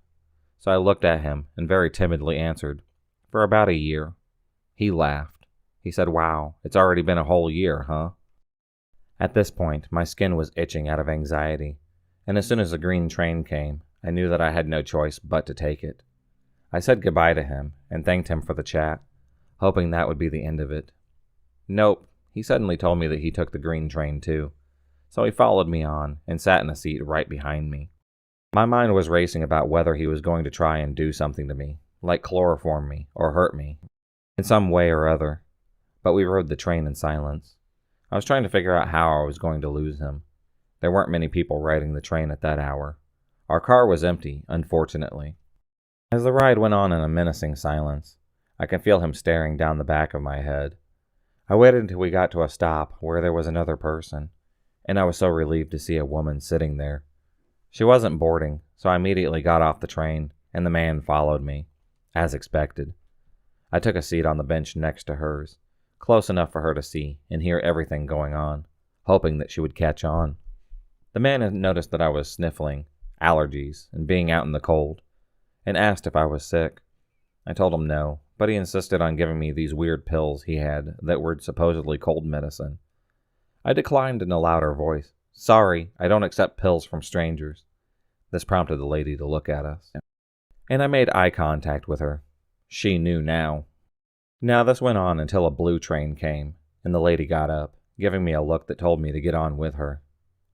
so I looked at him and very timidly answered, "For about a year." He laughed. He said, "Wow, it's already been a whole year, huh?" At this point, my skin was itching out of anxiety, and as soon as the green train came, I knew that I had no choice but to take it. I said goodbye to him and thanked him for the chat, hoping that would be the end of it. Nope, he suddenly told me that he took the green train too, so he followed me on and sat in a seat right behind me. My mind was racing about whether he was going to try and do something to me, like chloroform me or hurt me, in some way or other, but we rode the train in silence. I was trying to figure out how I was going to lose him. There weren't many people riding the train at that hour. Our car was empty, unfortunately. As the ride went on in a menacing silence, I could feel him staring down the back of my head. I waited until we got to a stop where there was another person, and I was so relieved to see a woman sitting there. She wasn't boarding, so I immediately got off the train, and the man followed me, as expected. I took a seat on the bench next to hers, close enough for her to see and hear everything going on, hoping that she would catch on. The man had noticed that I was sniffling, allergies, and being out in the cold, and asked if I was sick. I told him no, but he insisted on giving me these weird pills he had that were supposedly cold medicine. I declined in a louder voice. "Sorry, I don't accept pills from strangers." This prompted the lady to look at us, and I made eye contact with her. She knew now. Now this went on until a blue train came, and the lady got up, giving me a look that told me to get on with her.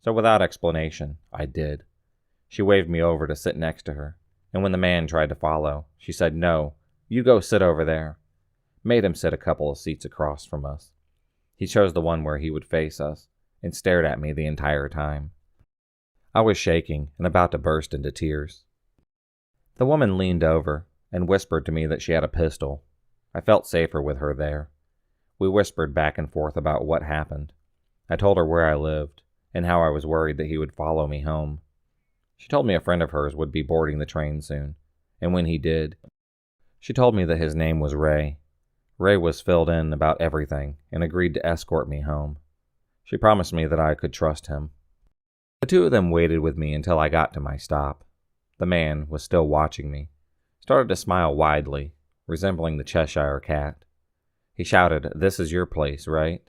So without explanation, I did. She waved me over to sit next to her, and when the man tried to follow, she said, "No, you go sit over there." Made him sit a couple of seats across from us. He chose the one where he would face us, and stared at me the entire time. I was shaking and about to burst into tears. The woman leaned over and whispered to me that she had a pistol. I felt safer with her there. We whispered back and forth about what happened. I told her where I lived and how I was worried that he would follow me home. She told me a friend of hers would be boarding the train soon, and when he did, she told me that his name was Ray Ray was filled in about everything and agreed to escort me home. She promised me that I could trust him. The two of them waited with me until I got to my stop. The man was still watching me, started to smile widely, resembling the Cheshire cat. He shouted, "This is your place, right?"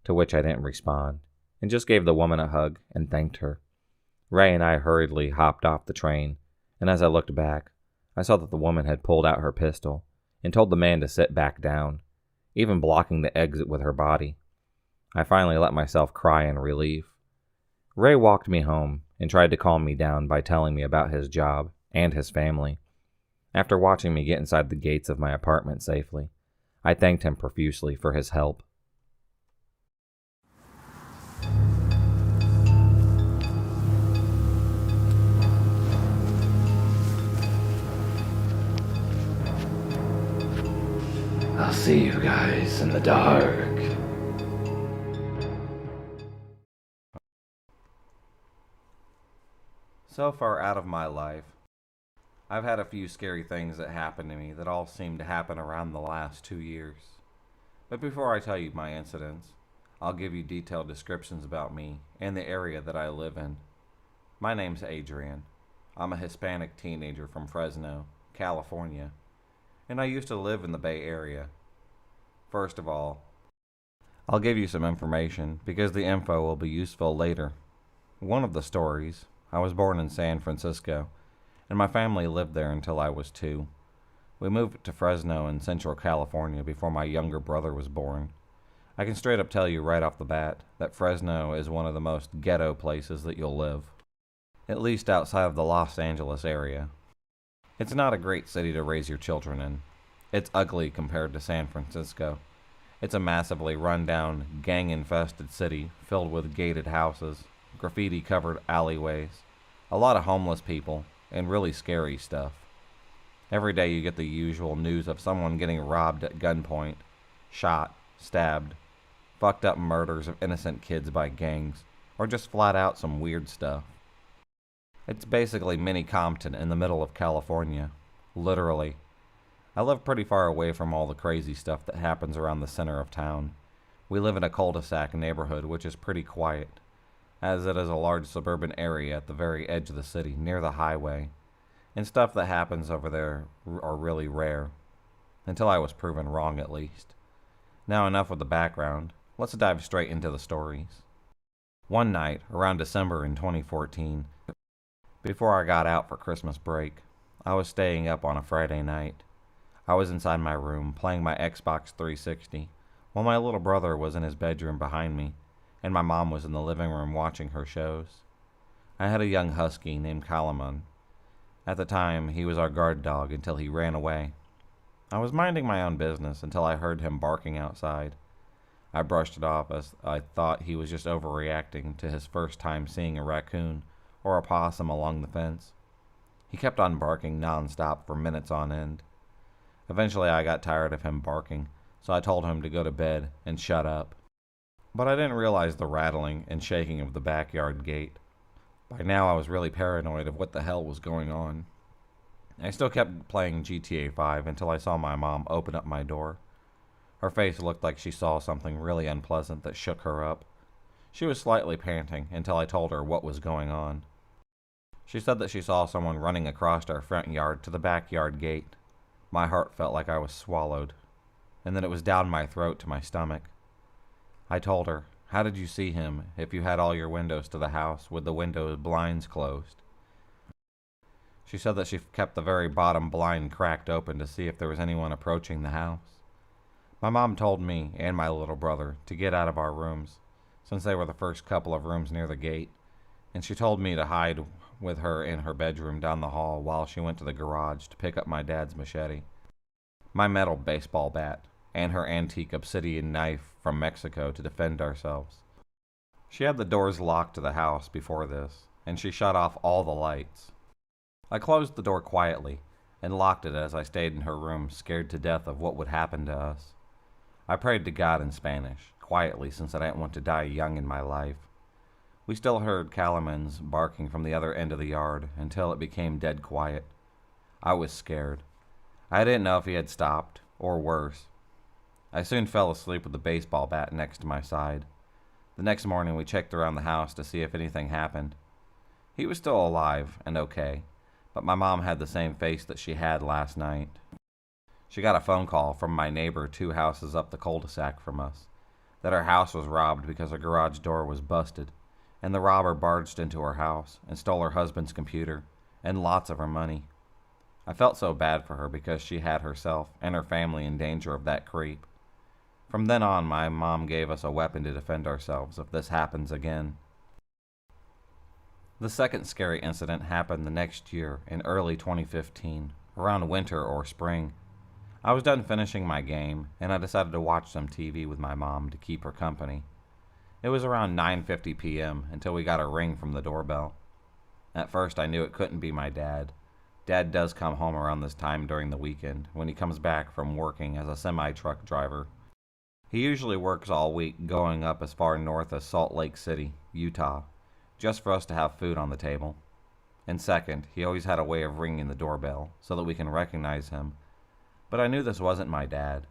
To which I didn't respond, and just gave the woman a hug and thanked her. Ray and I hurriedly hopped off the train, and as I looked back, I saw that the woman had pulled out her pistol and told the man to sit back down, even blocking the exit with her body. I finally let myself cry in relief. Ray walked me home and tried to calm me down by telling me about his job and his family. After watching me get inside the gates of my apartment safely, I thanked him profusely for his help. I'll see you guys in the dark. So far out of my life, I've had a few scary things that happened to me that all seem to happen around the last 2 years. But before I tell you my incidents, I'll give you detailed descriptions about me and the area that I live in. My name's Adrian. I'm a Hispanic teenager from Fresno, California, and I used to live in the Bay Area. First of all, I'll give you some information because the info will be useful later. One of the stories, I was born in San Francisco, and my family lived there until I was 2. We moved to Fresno in Central California before my younger brother was born. I can straight up tell you right off the bat that Fresno is one of the most ghetto places that you'll live, at least outside of the Los Angeles area. It's not a great city to raise your children in. It's ugly compared to San Francisco. It's a massively run-down, gang-infested city filled with gated houses, graffiti-covered alleyways, a lot of homeless people, and really scary stuff. Every day you get the usual news of someone getting robbed at gunpoint, shot, stabbed, fucked up murders of innocent kids by gangs, or just flat out some weird stuff. It's basically mini Compton in the middle of California. Literally. I live pretty far away from all the crazy stuff that happens around the center of town. We live in a cul-de-sac neighborhood which is pretty quiet, as it is a large suburban area at the very edge of the city, near the highway, and stuff that happens over there are really rare. Until I was proven wrong, at least. Now enough with the background, let's dive straight into the stories. One night, around December in 2014, before I got out for Christmas break, I was staying up on a Friday night. I was inside my room playing my Xbox 360, while my little brother was in his bedroom behind me, and my mom was in the living room watching her shows. I had a young husky named Kalaman. At the time, he was our guard dog until he ran away. I was minding my own business until I heard him barking outside. I brushed it off as I thought he was just overreacting to his first time seeing a raccoon or a possum along the fence. He kept on barking nonstop for minutes on end. Eventually I got tired of him barking, so I told him to go to bed and shut up. But I didn't realize the rattling and shaking of the backyard gate. By now I was really paranoid of what the hell was going on. I still kept playing GTA 5 until I saw my mom open up my door. Her face looked like she saw something really unpleasant that shook her up. She was slightly panting until I told her what was going on. She said that she saw someone running across our front yard to the backyard gate. My heart felt like I was swallowed, and that it was down my throat to my stomach. I told her, "How did you see him if you had all your windows to the house with the window blinds closed?" She said that she kept the very bottom blind cracked open to see if there was anyone approaching the house. My mom told me and my little brother to get out of our rooms, since they were the first couple of rooms near the gate, and she told me to hide with her in her bedroom down the hall while she went to the garage to pick up my dad's machete, my metal baseball bat, and her antique obsidian knife from Mexico to defend ourselves. She had the doors locked to the house before this, and she shut off all the lights. I closed the door quietly and locked it as I stayed in her room, scared to death of what would happen to us. I prayed to God in Spanish, quietly, since I didn't want to die young in my life. We still heard Kalaman's barking from the other end of the yard until it became dead quiet. I was scared. I didn't know if he had stopped, or worse. I soon fell asleep with the baseball bat next to my side. The next morning we checked around the house to see if anything happened. He was still alive and okay, but my mom had the same face that she had last night. She got a phone call from my neighbor 2 houses up the cul-de-sac from us, that her house was robbed because her garage door was busted, and the robber barged into her house and stole her husband's computer and lots of her money. I felt so bad for her because she had herself and her family in danger of that creep. From then on, my mom gave us a weapon to defend ourselves if this happens again. The second scary incident happened the next year in early 2015, around winter or spring. I was done finishing my game, and I decided to watch some TV with my mom to keep her company. It was around 9:50 p.m. until we got a ring from the doorbell. At first I knew it couldn't be my dad. Dad does come home around this time during the weekend, when he comes back from working as a semi-truck driver. He usually works all week, going up as far north as Salt Lake City, Utah, just for us to have food on the table. And second, he always had a way of ringing the doorbell so that we can recognize him. But I knew this wasn't my dad.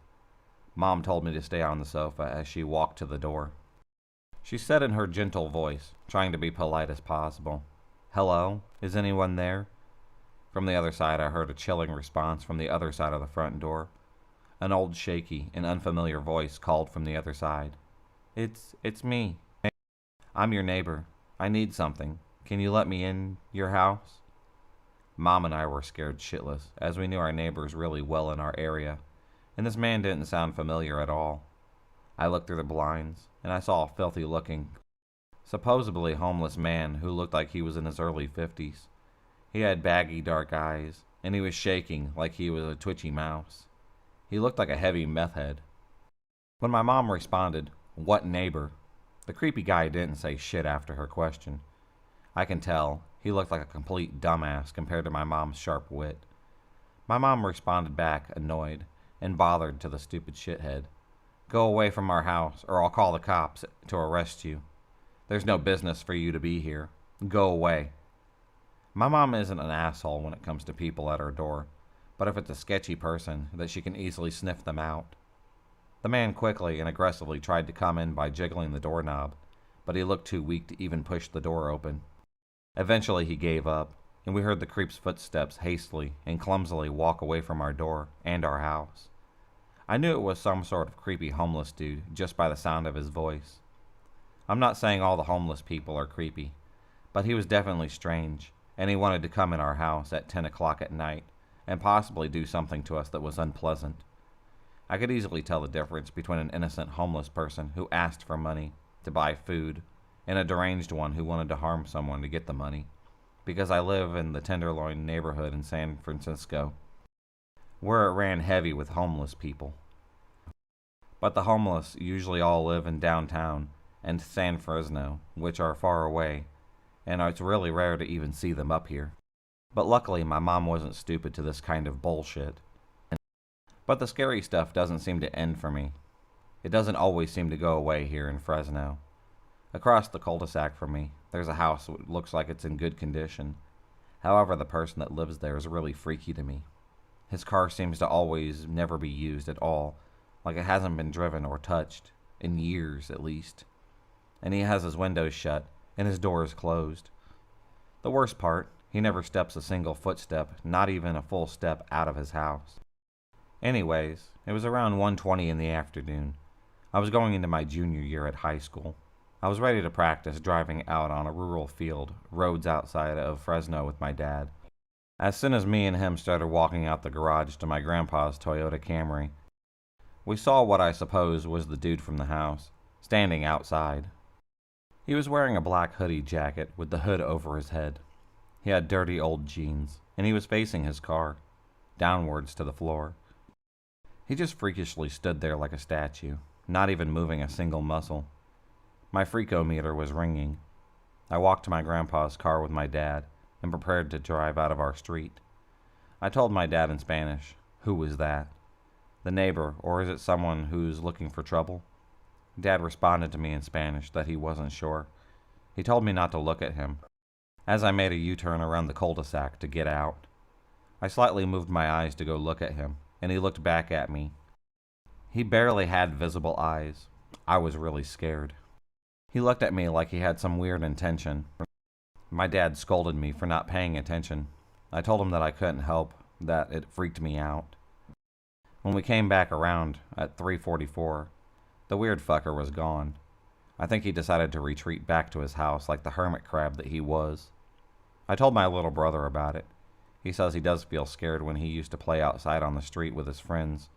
Mom told me to stay on the sofa as she walked to the door. She said in her gentle voice, trying to be polite as possible, "Hello, is anyone there?" From the other side I heard a chilling response from the other side of the front door. An old, shaky, and unfamiliar voice called from the other side. It's me. I'm your neighbor. I need something. Can you let me in your house?" Mom and I were scared shitless, as we knew our neighbors really well in our area, and this man didn't sound familiar at all. I looked through the blinds, and I saw a filthy-looking, supposedly homeless man who looked like he was in his early 50s. He had baggy dark eyes, and he was shaking like he was a twitchy mouse. He looked like a heavy meth head. When my mom responded, "What neighbor?" the creepy guy didn't say shit after her question. I can tell. He looked like a complete dumbass compared to my mom's sharp wit. My mom responded back, annoyed and bothered to the stupid shithead. "Go away from our house, or I'll call the cops to arrest you. There's no business for you to be here. Go away." My mom isn't an asshole when it comes to people at her door, but if it's a sketchy person, that she can easily sniff them out. The man quickly and aggressively tried to come in by jiggling the doorknob, but he looked too weak to even push the door open. Eventually he gave up, and we heard the creep's footsteps hastily and clumsily walk away from our door and our house. I knew it was some sort of creepy homeless dude just by the sound of his voice. I'm not saying all the homeless people are creepy, but he was definitely strange, and he wanted to come in our house at 10 o'clock at night and possibly do something to us that was unpleasant. I could easily tell the difference between an innocent homeless person who asked for money to buy food and a deranged one who wanted to harm someone to get the money, because I live in the Tenderloin neighborhood in San Francisco, where it ran heavy with homeless people. But the homeless usually all live in downtown and San Fresno, which are far away, and it's really rare to even see them up here. But luckily my mom wasn't stupid to this kind of bullshit. But the scary stuff doesn't seem to end for me. It doesn't always seem to go away here in Fresno. Across the cul-de-sac from me, there's a house that looks like it's in good condition. However, the person that lives there is really freaky to me. His car seems to always never be used at all, like it hasn't been driven or touched, in years at least. And he has his windows shut, and his doors closed. The worst part, he never steps a single footstep, not even a full step out of his house. Anyways, it was around 1:20 in the afternoon. I was going into my junior year at high school. I was ready to practice driving out on a rural field, roads outside of Fresno with my dad. As soon as me and him started walking out the garage to my grandpa's Toyota Camry, we saw what I suppose was the dude from the house, standing outside. He was wearing a black hoodie jacket with the hood over his head. He had dirty old jeans, and he was facing his car, downwards to the floor. He just freakishly stood there like a statue, not even moving a single muscle. My freakometer was ringing. I walked to my grandpa's car with my dad and prepared to drive out of our street. I told my dad in Spanish, "Who was that? The neighbor, or is it someone who's looking for trouble?" Dad responded to me in Spanish that he wasn't sure. He told me not to look at him, as I made a U-turn around the cul-de-sac to get out. I slightly moved my eyes to go look at him, and he looked back at me. He barely had visible eyes. I was really scared. He looked at me like he had some weird intention. My dad scolded me for not paying attention. I told him that I couldn't help, that it freaked me out. When we came back around at 3:44, the weird fucker was gone. I think he decided to retreat back to his house like the hermit crab that he was. I told my little brother about it. He says he does feel scared when he used to play outside on the street with his friends,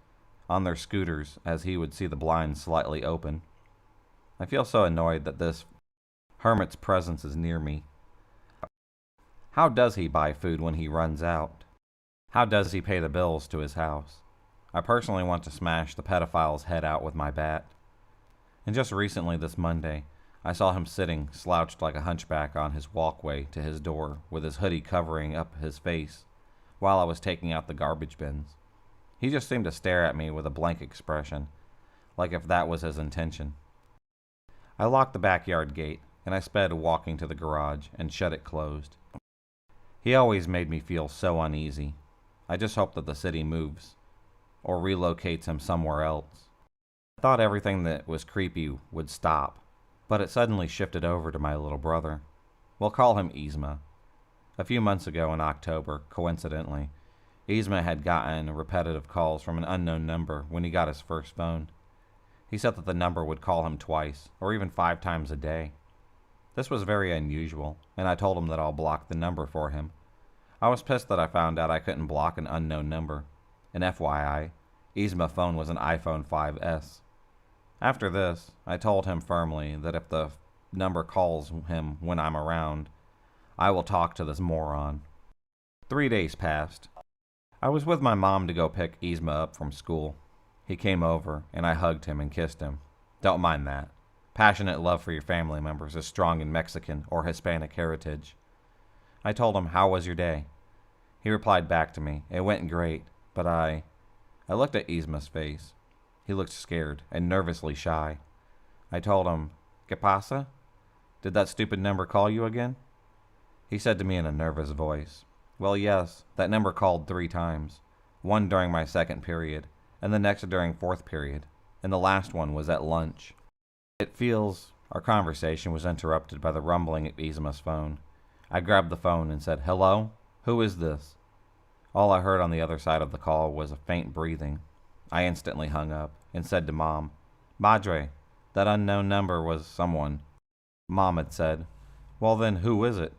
on their scooters, as he would see the blinds slightly open. I feel so annoyed that this hermit's presence is near me. How does he buy food when he runs out? How does he pay the bills to his house? I personally want to smash the pedophile's head out with my bat. And just recently this Monday, I saw him sitting, slouched like a hunchback on his walkway to his door, with his hoodie covering up his face, while I was taking out the garbage bins. He just seemed to stare at me with a blank expression, like if that was his intention. I locked the backyard gate, and I sped walking to the garage and shut it closed. He always made me feel so uneasy. I just hope that the city moves, or relocates him somewhere else. I thought everything that was creepy would stop, but it suddenly shifted over to my little brother. We'll call him Yzma. A few months ago in October, coincidentally, Yzma had gotten repetitive calls from an unknown number when he got his first phone. He said that the number would call him twice, or even 5 times a day. This was very unusual, and I told him that I'll block the number for him. I was pissed that I found out I couldn't block an unknown number. And FYI, Yzma's phone was an iPhone 5S. After this, I told him firmly that if the number calls him when I'm around, I will talk to this moron. 3 days passed. I was with my mom to go pick Yzma up from school. He came over, and I hugged him and kissed him. Don't mind that. Passionate love for your family members is strong in Mexican or Hispanic heritage. I told him, "How was your day?" He replied back to me, "It went great, but I looked at Yzma's face. He looked scared and nervously shy. I told him, "¿Qué pasa? Did that stupid number call you again?" He said to me in a nervous voice, "Well, yes, that number called 3 times. One during my second period, and the next during 4th period, and the last one was at lunch." It feels our conversation was interrupted by the rumbling at Yzma's phone. I grabbed the phone and said, "Hello? Who is this?" All I heard on the other side of the call was a faint breathing. I instantly hung up and said to Mom, "Madre, that unknown number was someone." Mom had said, "Well then, who is it?"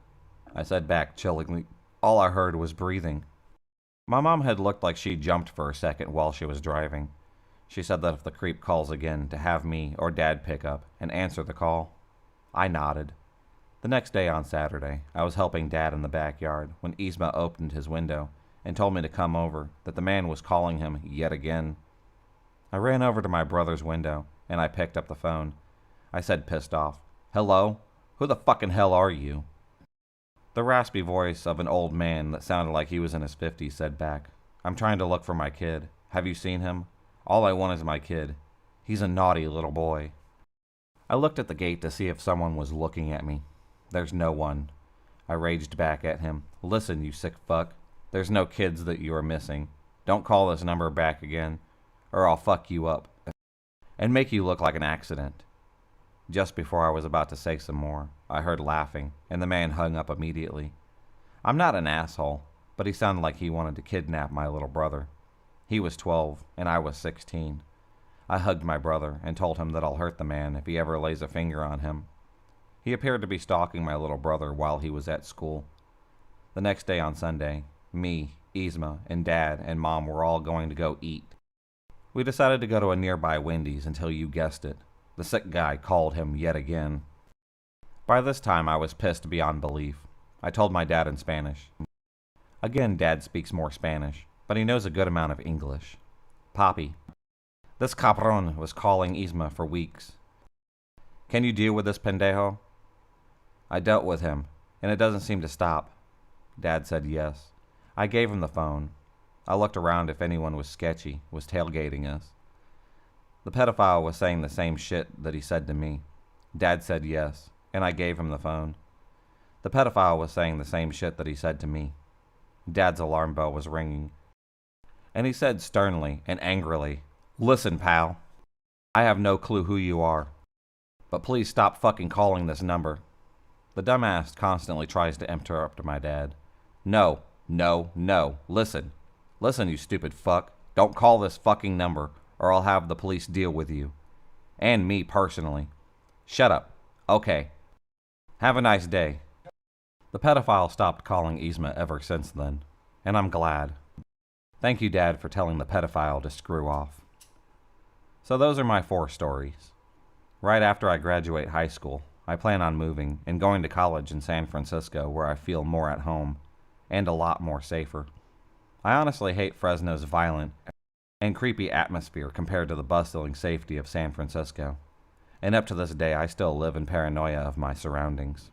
I said back chillingly, "All I heard was breathing." My mom had looked like she jumped for a second while she was driving. She said that if the creep calls again, to have me or Dad pick up and answer the call. I nodded. The next day on Saturday, I was helping Dad in the backyard when Yzma opened his window and told me to come over, that the man was calling him yet again. I ran over to my brother's window, and I picked up the phone. I said pissed off, "Hello? Who the fucking hell are you?" The raspy voice of an old man that sounded like he was in his 50s said back, "I'm trying to look for my kid. Have you seen him? All I want is my kid. He's a naughty little boy." I looked at the gate to see if someone was looking at me. There's no one. I raged back at him, "Listen, you sick fuck. There's no kids that you are missing. Don't call this number back again, or I'll fuck you up and make you look like an accident." Just before I was about to say some more, I heard laughing, and the man hung up immediately. I'm not an asshole, but he sounded like he wanted to kidnap my little brother. He was 12, and I was 16. I hugged my brother and told him that I'll hurt the man if he ever lays a finger on him. He appeared to be stalking my little brother while he was at school. The next day on Sunday, me, Yzma, and Dad and Mom were all going to go eat. We decided to go to a nearby Wendy's until you guessed it. The sick guy called him yet again. By this time, I was pissed beyond belief. I told my dad in Spanish. Again, Dad speaks more Spanish, but he knows a good amount of English. "Papi, this cabron was calling Yzma for weeks. Can you deal with this pendejo?" I dealt with him, and it doesn't seem to stop. Dad said yes. I gave him the phone. I looked around if anyone was sketchy, was tailgating us. The pedophile was saying the same shit that he said to me. Dad said yes, and I gave him the phone. The pedophile was saying the same shit that he said to me. Dad's alarm bell was ringing, and he said sternly and angrily, Listen, pal, I have no clue who you are, but please stop fucking calling this number. The dumbass constantly tries to interrupt my dad. No, no, no. Listen. Listen, you stupid fuck. Don't call this fucking number, or I'll have the police deal with you. And me personally. Shut up. Okay. Have a nice day. The pedophile stopped calling Yzma ever since then, and I'm glad. Thank you, Dad, for telling the pedophile to screw off. So those are my 4 stories. Right after I graduate high school, I plan on moving and going to college in San Francisco where I feel more at home and a lot more safer. I honestly hate Fresno's violent and creepy atmosphere compared to the bustling safety of San Francisco. And up to this day, I still live in paranoia of my surroundings.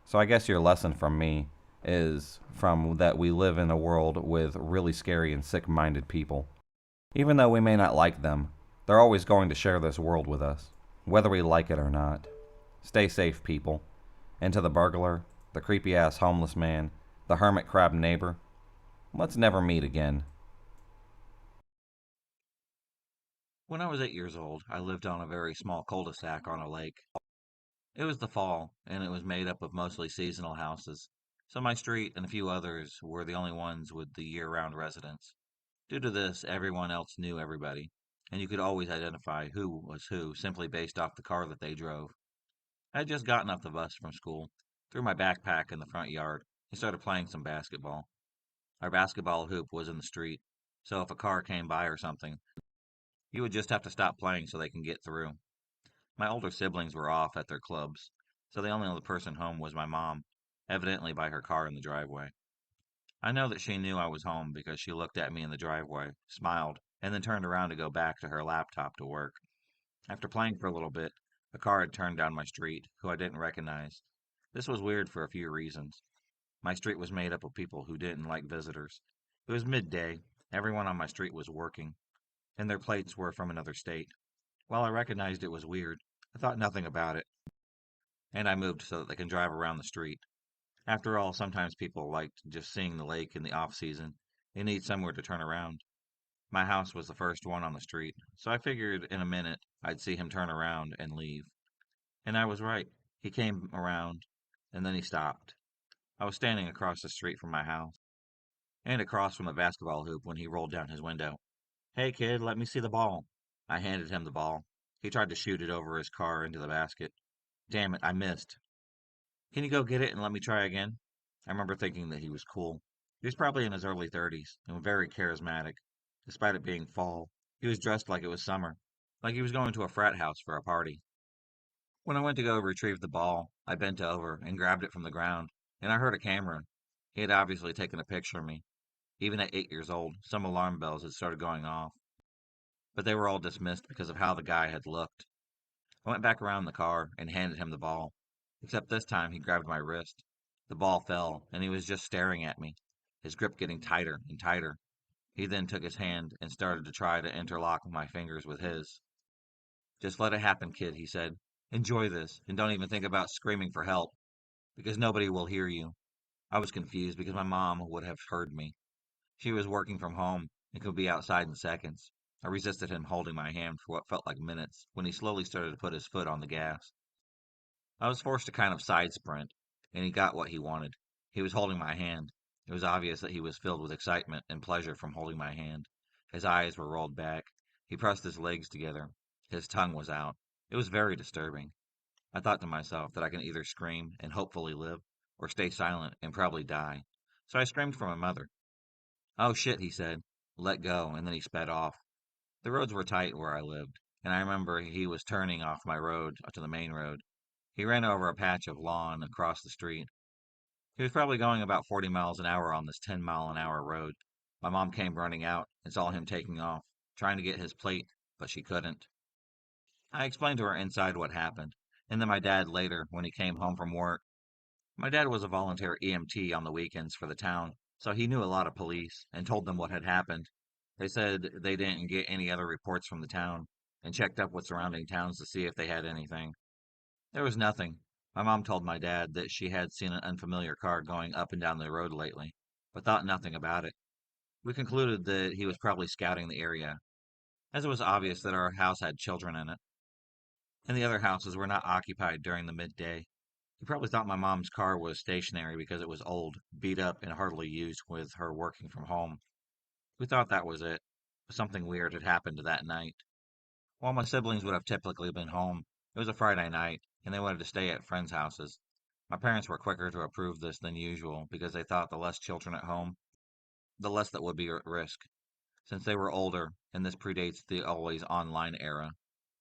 So I guess your lesson from me is from that we live in a world with really scary and sick-minded people. Even though we may not like them, they're always going to share this world with us, whether we like it or not. Stay safe, people. And to the burglar, the creepy-ass homeless man, the hermit crab neighbor, let's never meet again. When I was 8 years old, I lived on a very small cul-de-sac on a lake. It was the fall, and it was made up of mostly seasonal houses, so my street and a few others were the only ones with the year-round residents. Due to this, everyone else knew everybody, and you could always identify who was who simply based off the car that they drove. I had just gotten off the bus from school, threw my backpack in the front yard, and started playing some basketball. Our basketball hoop was in the street, so if a car came by or something, you would just have to stop playing so they can get through. My older siblings were off at their clubs, so the only other person home was my mom, evidently by her car in the driveway. I know that she knew I was home because she looked at me in the driveway, smiled, and then turned around to go back to her laptop to work. After playing for a little bit, a car had turned down my street, who I didn't recognize. This was weird for a few reasons. My street was made up of people who didn't like visitors. It was midday, everyone on my street was working, and their plates were from another state. While I recognized it was weird, I thought nothing about it, and I moved so that they can drive around the street. After all, sometimes people like just seeing the lake in the off season. They need somewhere to turn around. My house was the first one on the street, so I figured in a minute I'd see him turn around and leave. And I was right. He came around, and then he stopped. I was standing across the street from my house, and across from the basketball hoop when he rolled down his window. Hey, kid, let me see the ball. I handed him the ball. He tried to shoot it over his car into the basket. Damn it, I missed. Can you go get it and let me try again? I remember thinking that he was cool. He was probably in his early 30s and very charismatic. Despite it being fall, he was dressed like it was summer, like he was going to a frat house for a party. When I went to go retrieve the ball, I bent over and grabbed it from the ground, and I heard a camera. He had obviously taken a picture of me. Even at 8 years old, some alarm bells had started going off, but they were all dismissed because of how the guy had looked. I went back around the car and handed him the ball, except this time he grabbed my wrist. The ball fell, and he was just staring at me, his grip getting tighter and tighter. He then took his hand and started to try to interlock my fingers with his. Just let it happen, kid, he said. Enjoy this, and don't even think about screaming for help, because nobody will hear you. I was confused because my mom would have heard me. She was working from home and could be outside in seconds. I resisted him holding my hand for what felt like minutes when he slowly started to put his foot on the gas. I was forced to kind of side sprint, and he got what he wanted. He was holding my hand. It was obvious that he was filled with excitement and pleasure from holding my hand. His eyes were rolled back. He pressed his legs together. His tongue was out. It was very disturbing. I thought to myself that I can either scream and hopefully live, or stay silent and probably die. So I screamed for my mother. Oh shit, he said. Let go, and then he sped off. The roads were tight where I lived, and I remember he was turning off my road to the main road. He ran over a patch of lawn across the street. He was probably going about 40 miles an hour on this 10-mile-an-hour road. My mom came running out and saw him taking off, trying to get his plate, but she couldn't. I explained to her inside what happened, and then my dad later when he came home from work. My dad was a volunteer EMT on the weekends for the town, so he knew a lot of police and told them what had happened. They said they didn't get any other reports from the town and checked up with surrounding towns to see if they had anything. There was nothing. My mom told my dad that she had seen an unfamiliar car going up and down the road lately, but thought nothing about it. We concluded that he was probably scouting the area. as it was obvious that our house had children in it, and the other houses were not occupied during the midday. He probably thought my mom's car was stationary because it was old, beat up, and hardly used with her working from home. We thought that was it, but something weird had happened that night. While my siblings would have typically been home, it was a Friday night, and they wanted to stay at friends' houses. My parents were quicker to approve this than usual because they thought the less children at home, the less that would be at risk. Since they were older, and this predates the always online era,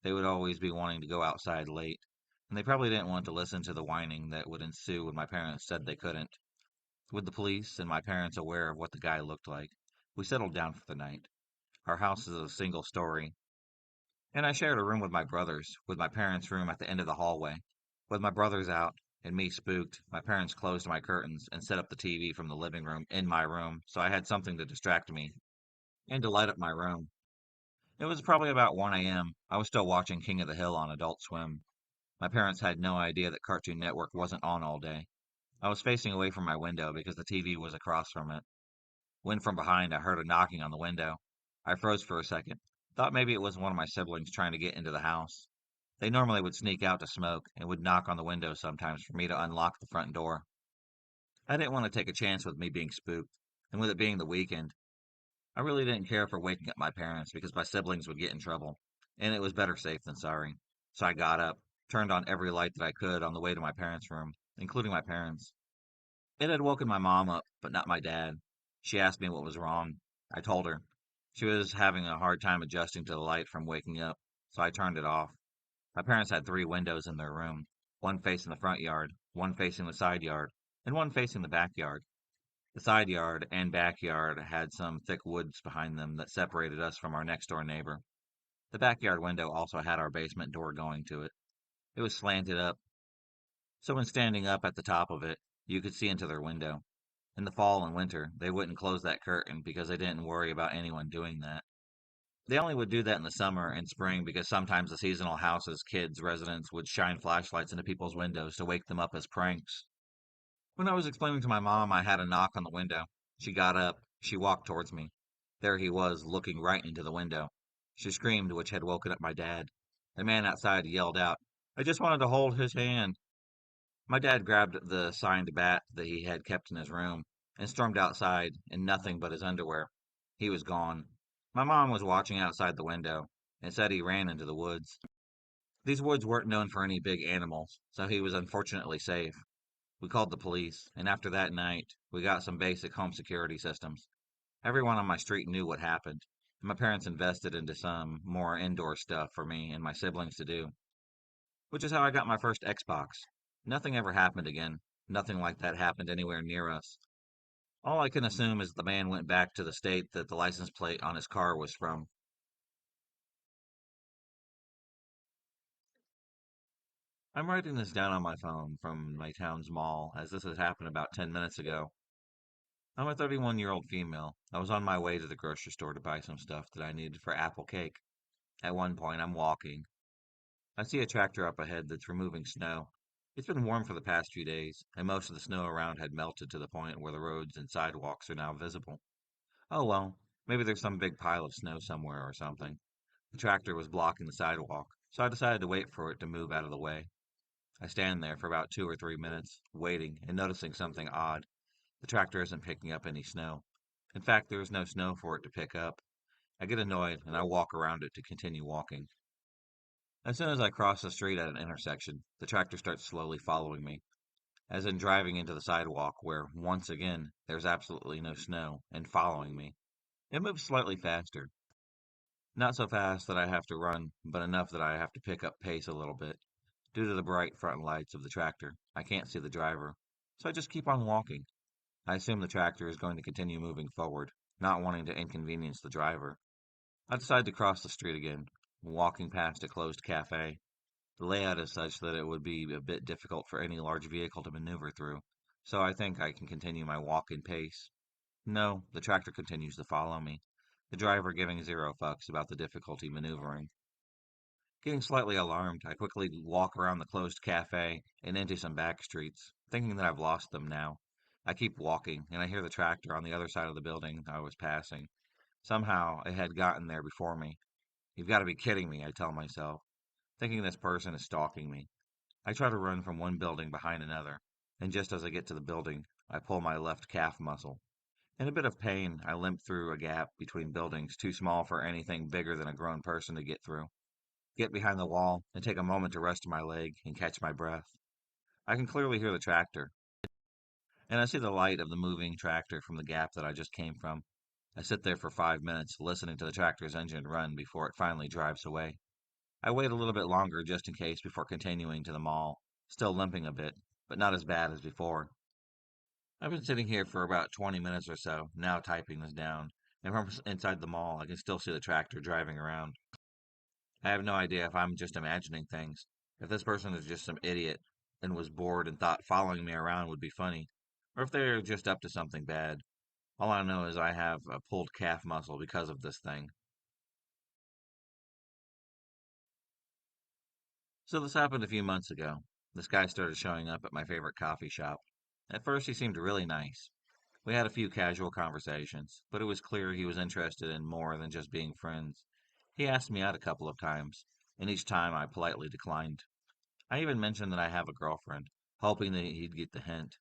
they would always be wanting to go outside late, and they probably didn't want to listen to the whining that would ensue when my parents said they couldn't. With the police and my parents aware of what the guy looked like, we settled down for the night. Our house is a single story, and I shared a room with my brothers, with my parents' room at the end of the hallway. With my brothers out and me spooked, my parents closed my curtains and set up the TV from the living room in my room so I had something to distract me and to light up my room. It was probably about 1 a.m. I was still watching King of the Hill on Adult Swim. My parents had no idea that Cartoon Network wasn't on all day. I was facing away from my window because the TV was across from it. When from behind I heard a knocking on the window. I froze for a second, thought maybe it was one of my siblings trying to get into the house. They normally would sneak out to smoke and would knock on the window sometimes for me to unlock the front door. I didn't want to take a chance with me being spooked, and with it being the weekend, I really didn't care for waking up my parents because my siblings would get in trouble, and it was better safe than sorry. So I got up, turned on every light that I could on the way to my parents' room, including my parents. It had woken my mom up, but not my dad. She asked me what was wrong. I told her. She was having a hard time adjusting to the light from waking up, so I turned it off. My parents had three windows in their room, one facing the front yard, one facing the side yard, and one facing the backyard. The side yard and backyard had some thick woods behind them that separated us from our next door neighbor. The backyard window also had our basement door going to it. It was slanted up, so when standing up at the top of it, you could see into their window. In the fall and winter, they wouldn't close that curtain because they didn't worry about anyone doing that. They only would do that in the summer and spring because sometimes the seasonal houses, kids, residents would shine flashlights into people's windows to wake them up as pranks. When I was explaining to my mom I had a knock on the window, she got up, she walked towards me. There he was, looking right into the window. She screamed, which had woken up my dad. The man outside yelled out, I just wanted to hold his hand. My dad grabbed the signed bat that he had kept in his room and stormed outside in nothing but his underwear. He was gone. My mom was watching outside the window and said he ran into the woods. These woods weren't known for any big animals, so he was unfortunately safe. We called the police, and after that night, we got some basic home security systems. Everyone on my street knew what happened, and my parents invested into some more indoor stuff for me and my siblings to do, which is how I got my first Xbox. Nothing ever happened again. Nothing like that happened anywhere near us. All I can assume is the man went back to the state that the license plate on his car was from. I'm writing this down on my phone from my town's mall, as this had happened about 10 minutes ago. I'm a 31-year-old female. I was on my way to the grocery store to buy some stuff that I needed for apple cake. At one point, I'm walking. I see a tractor up ahead that's removing snow. It's been warm for the past few days, and most of the snow around had melted to the point where the roads and sidewalks are now visible. Oh well, maybe there's some big pile of snow somewhere or something. The tractor was blocking the sidewalk, so I decided to wait for it to move out of the way. I stand there for about 2 or 3 minutes, waiting and noticing something odd. The tractor isn't picking up any snow. In fact, there is no snow for it to pick up. I get annoyed and I walk around it to continue walking. As soon as I cross the street at an intersection, the tractor starts slowly following me, as in driving into the sidewalk where, once again, there's absolutely no snow, and following me. It moves slightly faster. Not so fast that I have to run, but enough that I have to pick up pace a little bit. Due to the bright front lights of the tractor, I can't see the driver, so I just keep on walking. I assume the tractor is going to continue moving forward, not wanting to inconvenience the driver. I decide to cross the street again, walking past a closed cafe. The layout is such that it would be a bit difficult for any large vehicle to maneuver through, so I think I can continue my walking pace. No, the tractor continues to follow me, the driver giving zero fucks about the difficulty maneuvering. Getting slightly alarmed, I quickly walk around the closed cafe and into some back streets, thinking that I've lost them now. I keep walking, and I hear the tractor on the other side of the building I was passing. Somehow it had gotten there before me. You've got to be kidding me, I tell myself, thinking this person is stalking me. I try to run from one building behind another, and just as I get to the building, I pull my left calf muscle. In a bit of pain, I limp through a gap between buildings too small for anything bigger than a grown person to get through. Get behind the wall and take a moment to rest my leg and catch my breath. I can clearly hear the tractor, and I see the light of the moving tractor from the gap that I just came from. I sit there for 5 minutes listening to the tractor's engine run before it finally drives away. I wait a little bit longer just in case before continuing to the mall, still limping a bit, but not as bad as before. I've been sitting here for about 20 minutes or so, now typing this down, and from inside the mall I can still see the tractor driving around. I have no idea if I'm just imagining things, if this person is just some idiot and was bored and thought following me around would be funny, or if they're just up to something bad. All I know is I have a pulled calf muscle because of this thing. So this happened a few months ago. This guy started showing up at my favorite coffee shop. At first he seemed really nice. We had a few casual conversations, but it was clear he was interested in more than just being friends. He asked me out a couple of times, and each time I politely declined. I even mentioned that I have a girlfriend, hoping that he'd get the hint.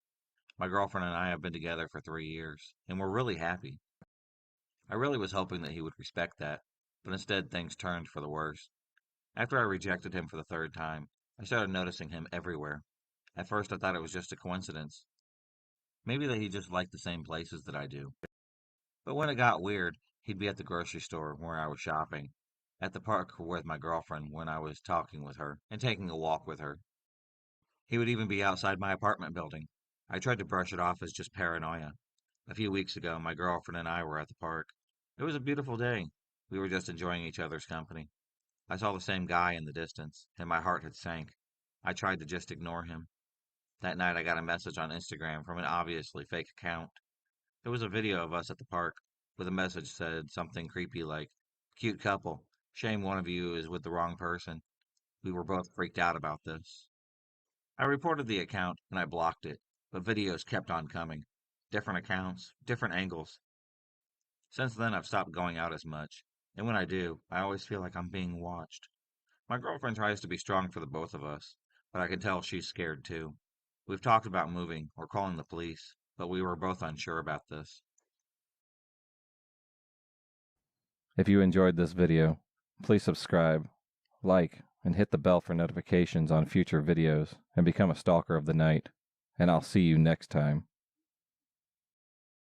My girlfriend and I have been together for 3 years, and we're really happy. I really was hoping that he would respect that, but instead things turned for the worse. After I rejected him for the third time, I started noticing him everywhere. At first I thought it was just a coincidence. Maybe that he just liked the same places that I do. But when it got weird, he'd be at the grocery store where I was shopping, at the park with my girlfriend when I was talking with her and taking a walk with her. He would even be outside my apartment building. I tried to brush it off as just paranoia. A few weeks ago, my girlfriend and I were at the park. It was a beautiful day. We were just enjoying each other's company. I saw the same guy in the distance, and my heart had sank. I tried to just ignore him. That night, I got a message on Instagram from an obviously fake account. There was a video of us at the park, with a message said something creepy like, "Cute couple. Shame one of you is with the wrong person." We were both freaked out about this. I reported the account and I blocked it, but videos kept on coming. Different accounts, different angles. Since then, I've stopped going out as much, and when I do, I always feel like I'm being watched. My girlfriend tries to be strong for the both of us, but I can tell she's scared too. We've talked about moving or calling the police, but we were both unsure about this. If you enjoyed this video, please subscribe, like, and hit the bell for notifications on future videos and become a stalker of the night. And I'll see you next time.